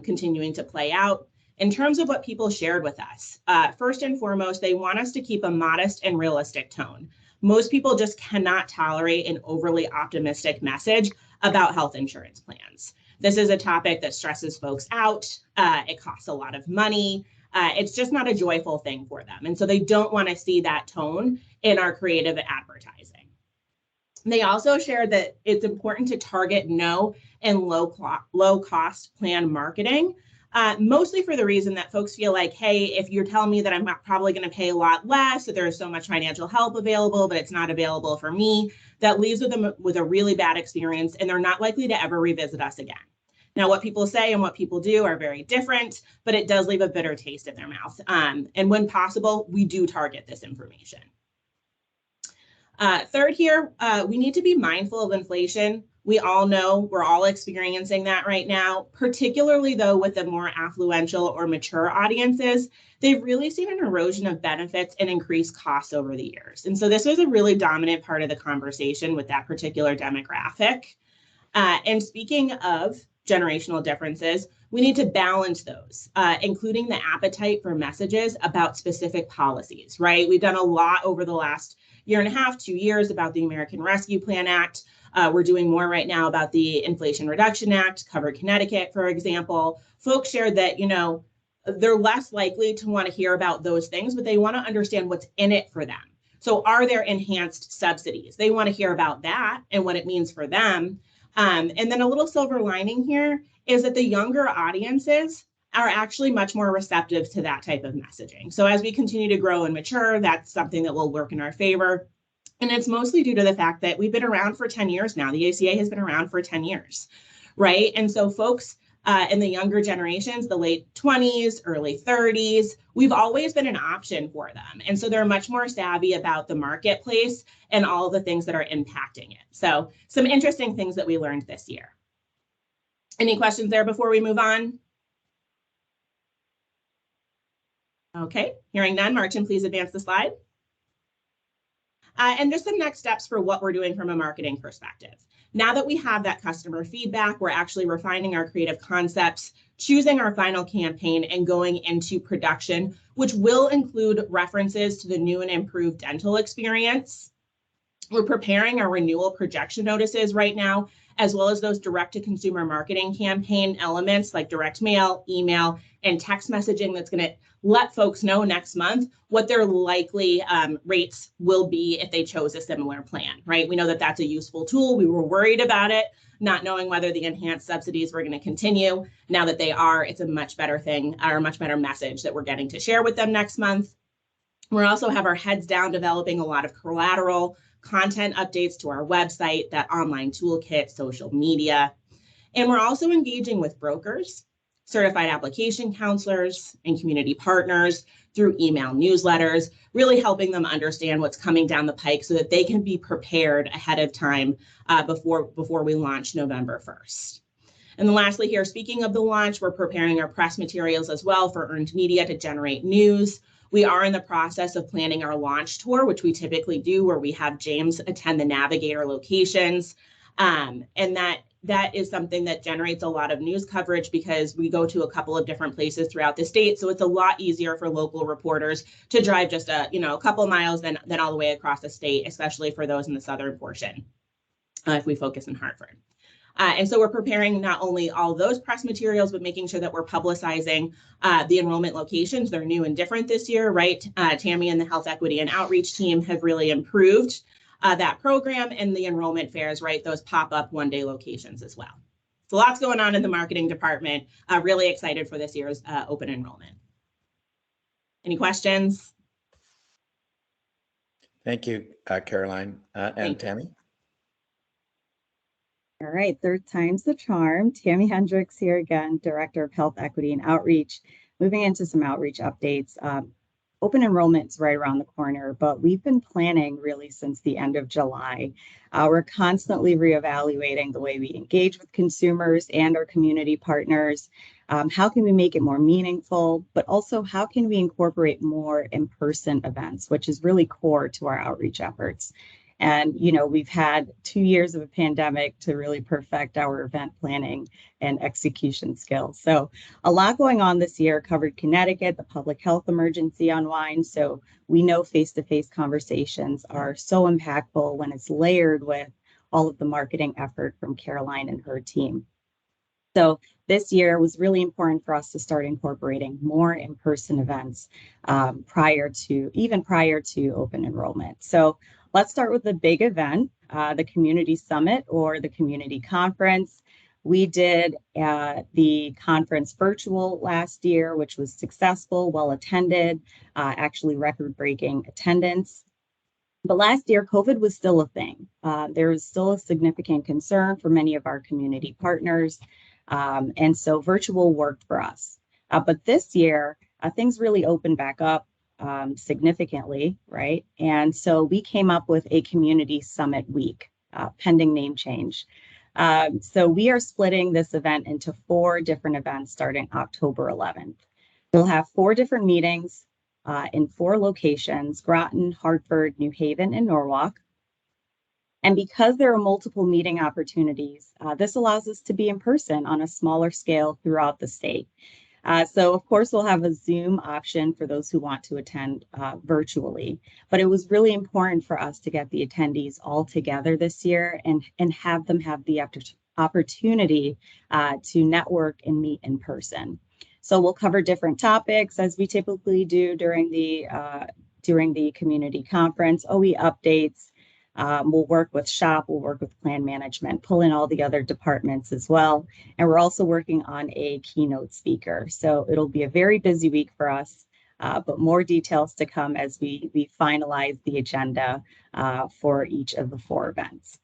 continuing to play out. In terms of what people shared with us, first and foremost, they want us to keep a modest and realistic tone. Most people just cannot tolerate an overly optimistic message about health insurance plans. This is a topic that stresses folks out. It costs a lot of money. It's just not a joyful thing for them. And so they don't want to see that tone in our creative advertising. They also shared that it's important to target no and low cost plan marketing, mostly for the reason that folks feel like, hey, if you're telling me that I'm probably going to pay a lot less, that there's so much financial help available, but it's not available for me, that leaves them with a really bad experience, and they're not likely to ever revisit us again. Now, what people say and what people do are very different, but it does leave a bitter taste in their mouth. And when possible, we do target this information. Third here, we need to be mindful of inflation. We all know we're all experiencing that right now, particularly though with the more affluential or mature audiences. They've really seen an erosion of benefits and increased costs over the years. And so this was a really dominant part of the conversation with that particular demographic. And speaking of generational differences, we need to balance those, including the appetite for messages about specific policies, right? We've done a lot over the last year and a half, 2 years about the American Rescue Plan Act. We're doing more right now about the Inflation Reduction Act, Cover Connecticut, for example. Folks shared that, they're less likely to want to hear about those things, but they want to understand what's in it for them. So are there enhanced subsidies? They want to hear about that and what it means for them. And then a little silver lining here is that the younger audiences are actually much more receptive to that type of messaging. So as we continue to grow and mature, that's something that will work in our favor. And it's mostly due to the fact that we've been around for 10 years now. The ACA has been around for 10 years, right? And so folks in the younger generations, the late 20s, early 30s, we've always been an option for them. And so they're much more savvy about the marketplace and all the things that are impacting it. So some interesting things that we learned this year. Any questions there before we move on? Okay, hearing none, Martin, please advance the slide. And just some next steps for what we're doing from a marketing perspective. Now that we have that customer feedback, we're actually refining our creative concepts, choosing our final campaign, and going into production, which will include references to the new and improved dental experience. We're preparing our renewal projection notices right now, as well as those direct-to-consumer marketing campaign elements like direct mail, email, and text messaging that's going to let folks know next month what their likely rates will be if they chose a similar plan, right? We know that that's a useful tool. We were worried about it, not knowing whether the enhanced subsidies were going to continue. Now that they are, it's a much better thing, or a much better message that we're getting to share with them next month. We also have our heads down developing a lot of collateral, content updates to our website, that online toolkit, social media. And we're also engaging with brokers, certified application counselors, and community partners through email newsletters, really helping them understand what's coming down the pike so that they can be prepared ahead of time before we launch November 1st. And then lastly here, speaking of the launch, we're preparing our press materials as well for earned media to generate news. We are in the process of planning our launch tour, which we typically do, where we have James attend the Navigator locations. And that is something that generates a lot of news coverage because we go to a couple of different places throughout the state. So it's a lot easier for local reporters to drive just a couple miles than all the way across the state, especially for those in the southern portion, if we focus in Hartford. And so we're preparing not only all those press materials, but making sure that we're publicizing the enrollment locations. They're new and different this year, right? Tammy and the Health Equity and Outreach team have really improved that program, and the enrollment fairs, right? Those pop-up one-day locations as well. So lots going on in the marketing department. Really excited for this year's open enrollment. Any questions? Thank you, Caroline. And Tammy? All right, third time's the charm. Tammy Hendricks here again, Director of Health Equity and Outreach. Moving into some outreach updates. Open enrollment's right around the corner, but we've been planning really since the end of July. We're constantly reevaluating the way we engage with consumers and our community partners. How can we make it more meaningful, but also how can we incorporate more in-person events, which is really core to our outreach efforts. And, we've had 2 years of a pandemic to really perfect our event planning and execution skills. So a lot going on this year. Covered Connecticut, the public health emergency unwind. So we know face-to-face conversations are so impactful when it's layered with all of the marketing effort from Caroline and her team. So this year was really important for us to start incorporating more in-person events prior to open enrollment. So let's start with the big event, the Community Summit or the Community Conference. We did the conference virtual last year, which was successful, well attended, actually record-breaking attendance. But last year, COVID was still a thing. There was still a significant concern for many of our community partners. And so virtual worked for us. But this year, things really opened back up significantly, right? And so we came up with a Community Summit week, pending name change. So we are splitting this event into 4 different events starting October 11th. We'll have 4 different meetings in 4 locations: Groton, Hartford, New Haven, and Norwalk. And because there are multiple meeting opportunities, this allows us to be in person on a smaller scale throughout the state. So of course, we'll have a Zoom option for those who want to attend virtually, but it was really important for us to get the attendees all together this year and have them have the opportunity to network and meet in person. So we'll cover different topics as we typically do during the community conference, OE updates. We'll work with SHOP, we'll work with plan management, pull in all the other departments as well. And we're also working on a keynote speaker. So it'll be a very busy week for us. but more details to come as we finalize the agenda for each of the 4 events.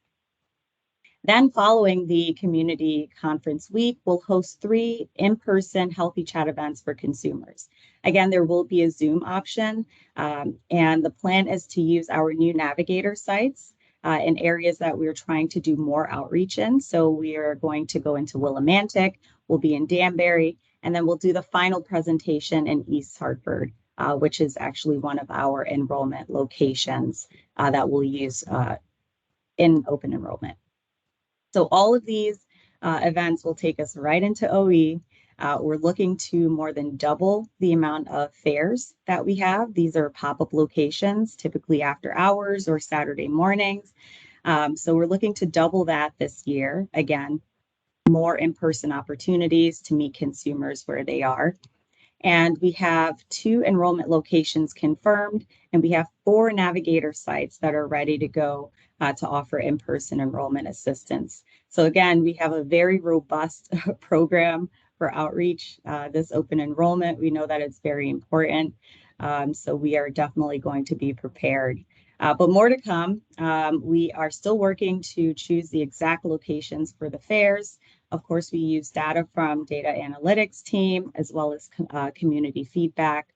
Then following the community conference week, we'll host 3 in-person Healthy Chat events for consumers. Again, there will be a Zoom option, and the plan is to use our new Navigator sites in areas that we're trying to do more outreach in. So we are going to go into Willimantic, we'll be in Danbury, and then we'll do the final presentation in East Hartford, which is actually one of our enrollment locations that we'll use in open enrollment. So all of these events will take us right into OE. We're looking to more than double the amount of fairs that we have. These are pop-up locations, typically after hours or Saturday mornings. So we're looking to double that this year. Again, more in-person opportunities to meet consumers where they are. And we have 2 enrollment locations confirmed, and we have 4 Navigator sites that are ready to go to offer in-person enrollment assistance. So again, we have a very robust program for outreach, this open enrollment. We know that it's very important. So we are definitely going to be prepared. But more to come. We are still working to choose the exact locations for the fairs. Of course, we use data from data analytics team as well as community feedback.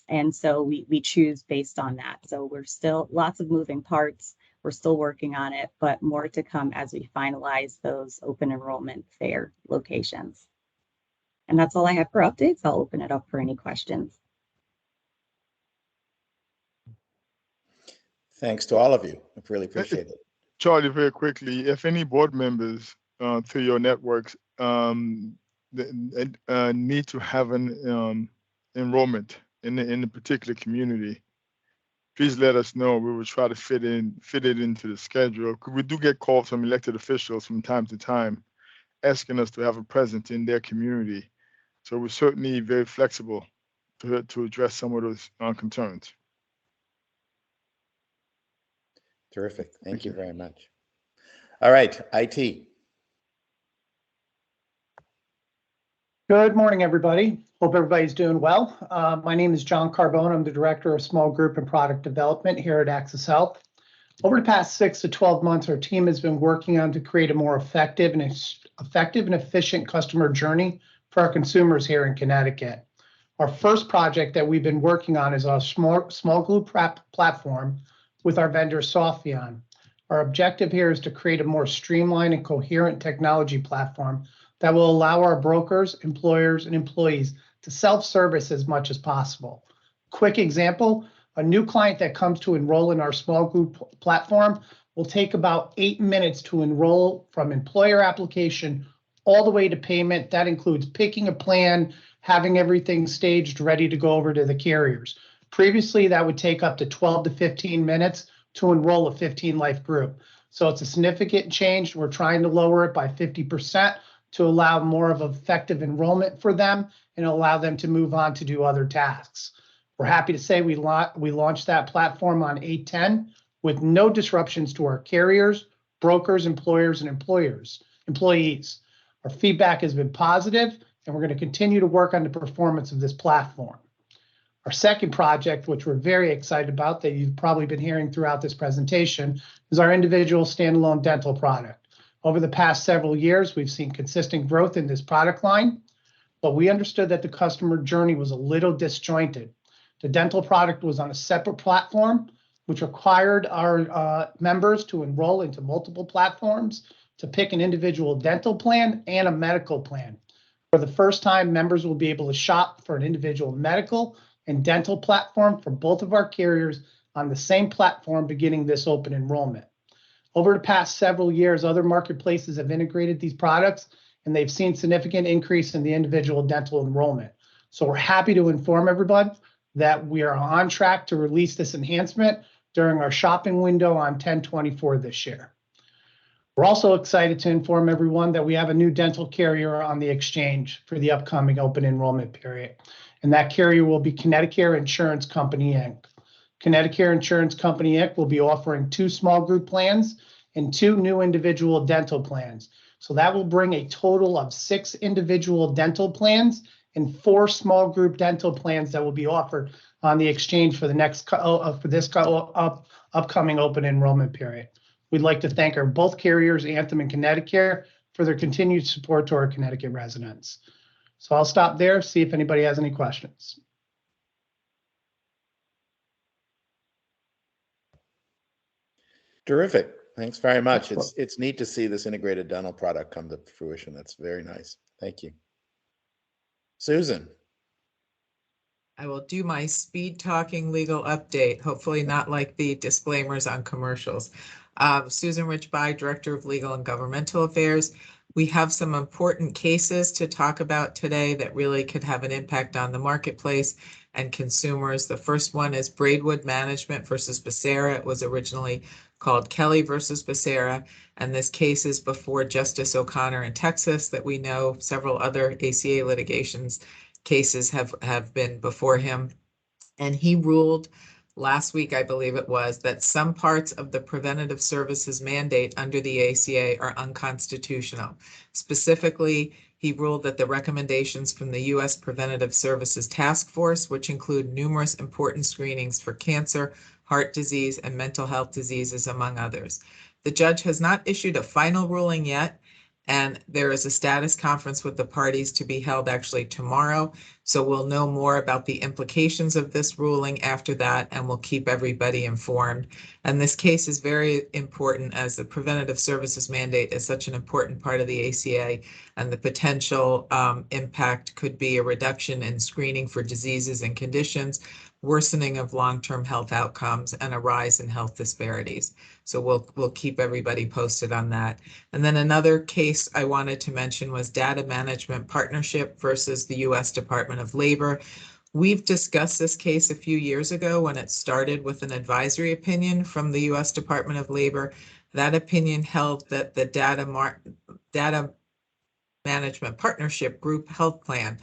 And so we choose based on that. So we're still lots of moving parts. We're still working on it, but more to come as we finalize those open enrollment fair locations. And that's all I have for updates. I'll open it up for any questions. Thanks to all of you. I really appreciate it. Charlie, very quickly, if any board members through your networks need to have an enrollment in the particular community, please let us know. We will try to fit it into the schedule. We do get calls from elected officials from time to time asking us to have a presence in their community. So we're certainly very flexible to address some of those concerns. Terrific. Thank you very much. All right, IT. Good morning, everybody. Hope everybody's doing well. My name is John Carbone. I'm the Director of Small Group and Product Development here at Access Health. Over the past 6 to 12 months, our team has been working on to create a more effective and efficient customer journey for our consumers here in Connecticut. Our first project that we've been working on is our small group platform with our vendor Softheon. Our objective here is to create a more streamlined and coherent technology platform that will allow our brokers, employers, and employees to self-service as much as possible. Quick example, a new client that comes to enroll in our small group platform will take about 8 minutes to enroll from employer application all the way to payment. That includes picking a plan, having everything staged, ready to go over to the carriers. Previously, that would take up to 12 to 15 minutes to enroll a 15-life group. So it's a significant change. We're trying to lower it by 50% to allow more of effective enrollment for them and allow them to move on to do other tasks. We're happy to say we launched that platform on 8/10 with no disruptions to our carriers, brokers, employers, and employees. Our feedback has been positive, and we're going to continue to work on the performance of this platform. Our second project, which we're very excited about, that you've probably been hearing throughout this presentation, is our individual standalone dental product. Over the past several years, we've seen consistent growth in this product line, but we understood that the customer journey was a little disjointed. The dental product was on a separate platform, which required our members to enroll into multiple platforms to pick an individual dental plan and a medical plan. For the first time, members will be able to shop for an individual medical and dental platform for both of our carriers on the same platform beginning this open enrollment. Over the past several years, other marketplaces have integrated these products, and they've seen significant increase in the individual dental enrollment. So we're happy to inform everybody that we are on track to release this enhancement during our shopping window on 10/24 this year. We're also excited to inform everyone that we have a new dental carrier on the exchange for the upcoming open enrollment period, and that carrier will be Connecticut Insurance Company, Inc. Connecticut Insurance Company, Inc. will be offering 2 small group plans and 2 new individual dental plans. So that will bring a total of 6 individual dental plans and 4 small group dental plans that will be offered on the exchange for the next upcoming open enrollment period. We'd like to thank both carriers, Anthem and Connecticut, for their continued support to our Connecticut residents. So I'll stop there, see if anybody has any questions. Terrific. Thanks very much. It's neat to see this integrated dental product come to fruition. That's very nice. Thank you. Susan. I will do my speed talking legal update, hopefully not like the disclaimers on commercials. Susan Rich-By, Director of Legal and Governmental Affairs. We have some important cases to talk about today that really could have an impact on the marketplace and consumers. The first one is Braidwood Management versus Becerra. It was originally called Kelly versus Becerra, and this case is before Justice O'Connor in Texas that we know several other ACA litigations cases have been before him. And he ruled last week, I believe it was, that some parts of the preventative services mandate under the ACA are unconstitutional. Specifically, he ruled that the recommendations from the U.S. Preventative Services Task Force, which include numerous important screenings for cancer, heart disease, and mental health diseases, among others. The judge has not issued a final ruling yet, and there is a status conference with the parties to be held actually tomorrow. So we'll know more about the implications of this ruling after that, and we'll keep everybody informed. And this case is very important as the preventative services mandate is such an important part of the ACA, and the potential impact could be a reduction in screening for diseases and conditions, worsening of long-term health outcomes, and a rise in health disparities. So we'll keep everybody posted on that. And then another case I wanted to mention was Data Management Partnership versus the U.S. Department of Labor. We've discussed this case a few years ago when it started with an advisory opinion from the U.S. Department of Labor. That opinion held that the Data Management Partnership Group Health Plan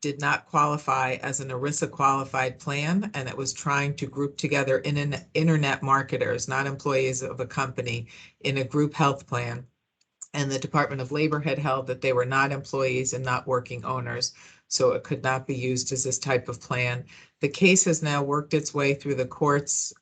did not qualify as an ERISA qualified plan, and it was trying to group together internet marketers, not employees of a company, in a group health plan. And the Department of Labor had held that they were not employees and not working owners, so it could not be used as this type of plan. The case has now worked its way through the courts,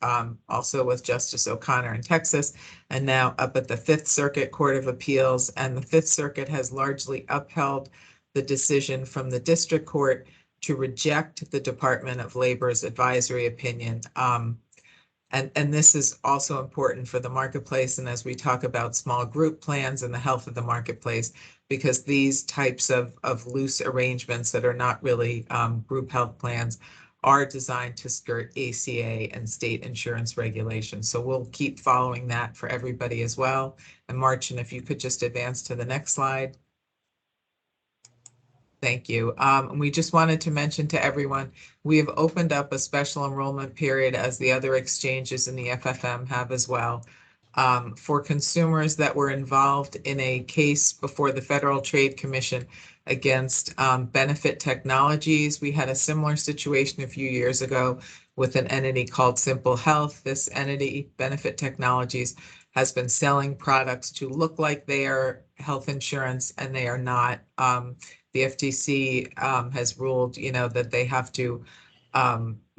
also with Justice O'Connor in Texas, and now up at the Fifth Circuit Court of Appeals, and the Fifth Circuit has largely upheld the decision from the district court to reject the Department of Labor's advisory opinion. And this is also important for the marketplace, and as we talk about small group plans and the health of the marketplace, because these types of loose arrangements that are not really group health plans are designed to skirt ACA and state insurance regulations. So we'll keep following that for everybody as well. And Marcin, if you could just advance to the next slide. Thank you. We just wanted to mention to everyone, we have opened up a special enrollment period as the other exchanges in the FFM have as well. For consumers that were involved in a case before the Federal Trade Commission against Benefit Technologies. We had a similar situation a few years ago with an entity called Simple Health. This entity, Benefit Technologies, has been selling products to look like they are health insurance, and they are not. The FTC has ruled, that they have to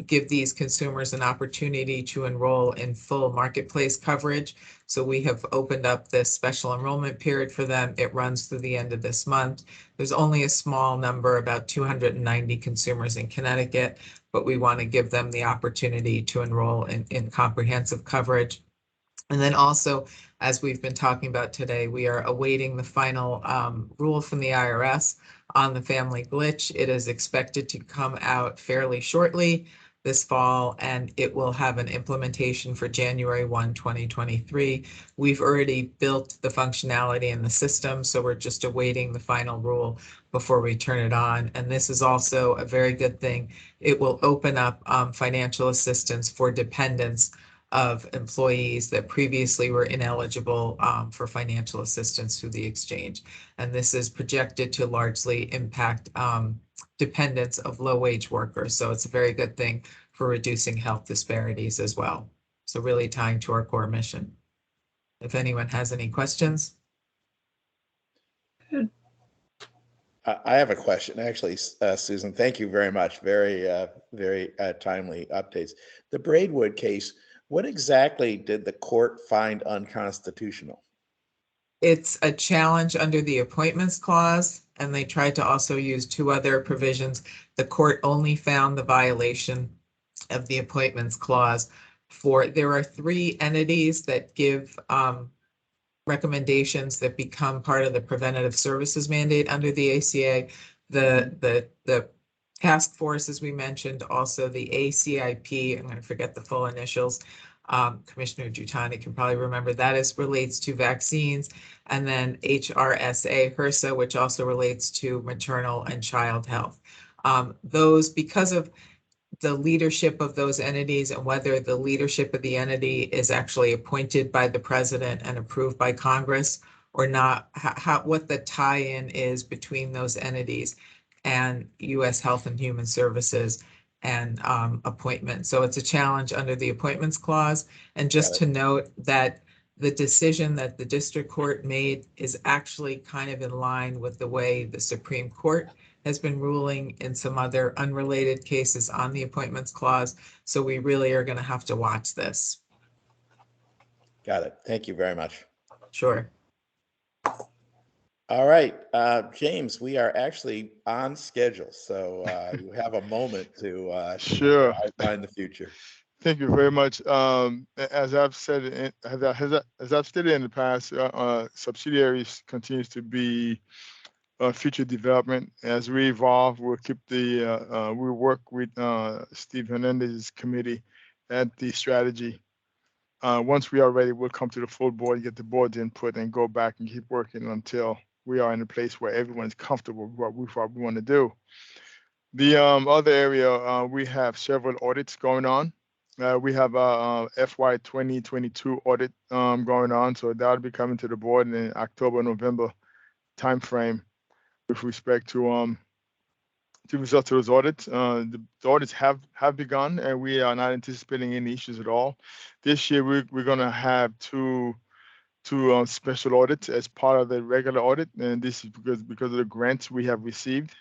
give these consumers an opportunity to enroll in full marketplace coverage. So we have opened up this special enrollment period for them. It runs through the end of this month. There's only a small number, about 290 consumers in Connecticut, but we want to give them the opportunity to enroll in comprehensive coverage. And then also, as we've been talking about today, we are awaiting the final rule from the IRS on the family glitch. It is expected to come out fairly shortly this fall, and it will have an implementation for January 1, 2023. We've already built the functionality in the system, so we're just awaiting the final rule before we turn it on. And this is also a very good thing. It will open up financial assistance for dependents of employees that previously were ineligible for financial assistance through the exchange. And this is projected to largely impact dependents of low-wage workers. So it's a very good thing for reducing health disparities as well. So really tying to our core mission. If anyone has any questions. I have a question, actually, Susan. Thank you very much. Very, very timely updates. The Braidwood case, what exactly did the court find unconstitutional? It's a challenge under the appointments clause, and they tried to also use two other provisions. The court only found the violation of the appointments clause there are three entities that give recommendations that become part of the preventative services mandate under the ACA. The task force, as we mentioned, also the ACIP, I'm going to forget the full initials. Commissioner Giuttani can probably remember that relates to vaccines, and then HRSA, HRSA, which also relates to maternal and child health. Because of the leadership of those entities and whether the leadership of the entity is actually appointed by the president and approved by Congress or not, what the tie-in is between those entities and U.S. Health and Human Services and appointment. So it's a challenge under the appointments clause. And just to note that the decision that the district court made is actually kind of in line with the way the Supreme Court has been ruling in some other unrelated cases on the appointments clause. So we really are going to have to watch this. Got it. Thank you very much. Sure. All right, James, we are actually on schedule, so you have a moment to Sure. outline the future. Thank you very much. As I've said, as I've stated in the past, subsidiaries continues to be future development. As we evolve, we'll keep we work with Steve Hernandez's committee at the strategy. Once we are ready, we'll come to the full board, get the board's input, and go back and keep working until we are in a place where everyone's comfortable with what we want to do. The other area, we have several audits going on. We have a FY 2022 audit going on, so that'll be coming to the board in the October, November timeframe with respect to results of those audits. The audits have begun, and we are not anticipating any issues at all. This year, we're going to have two special audits as part of the regular audit, and this is because of the grants we have received.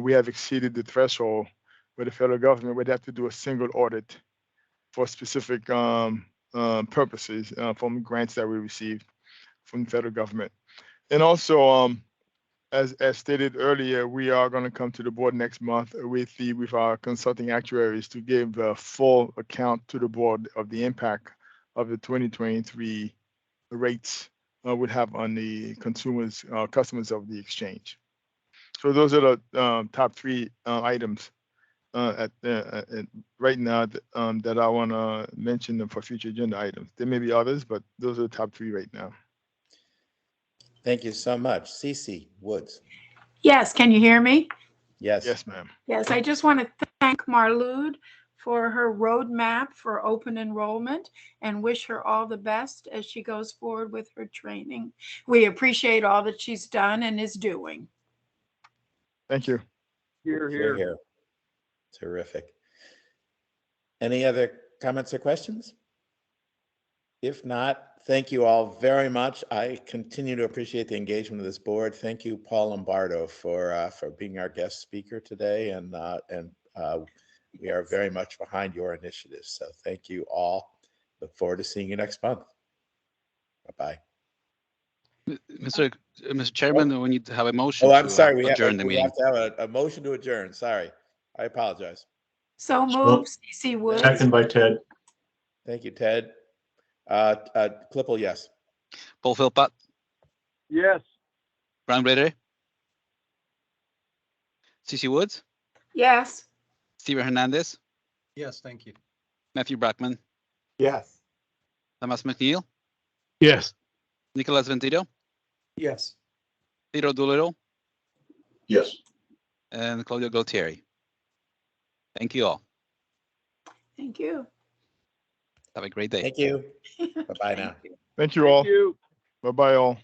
We have exceeded the threshold where the federal government would have to do a single audit for specific purposes from grants that we received from the federal government. And also, as stated earlier, we are going to come to the board next month with our consulting actuaries to give a full account to the board of the impact of the 2023 rates would have on the customers of the exchange. So those are the top three items right now that I want to mention them for future agenda items. There may be others, but those are the top three right now. Thank you so much. Cece Woods. Yes, can you hear me? Yes. Yes, ma'am. Yes, I just want to thank Marlude for her roadmap for open enrollment and wish her all the best as she goes forward with her training. We appreciate all that she's done and is doing. Thank you. Here, here. Here. Terrific. Any other comments or questions? If not, thank you all very much. I continue to appreciate the engagement of this board. Thank you, Paul Lombardo, for being our guest speaker today, and we are very much behind your initiatives. So thank you all. Look forward to seeing you next month. Bye-bye. Mr. Chairman, we need to have a motion. Oh, I'm sorry. We adjourn the have meeting. to have a motion to adjourn. Sorry. I apologize. So move, CC Woods. Second by Ted. Thank you, Ted. Klippel, yes. Paul Philpott, Yes. Brian Breder, CC Woods, Yes. Steven Hernandez, Yes, thank you. Matthew Brackman, Yes. Thomas McNeil, Yes. Nicholas Ventito, Yes. Theodore Doolittle, Yes. and Claudio Galtieri. Thank you all. Thank you. Have a great day. Thank you. Bye-bye now. Thank you all. Bye-bye all.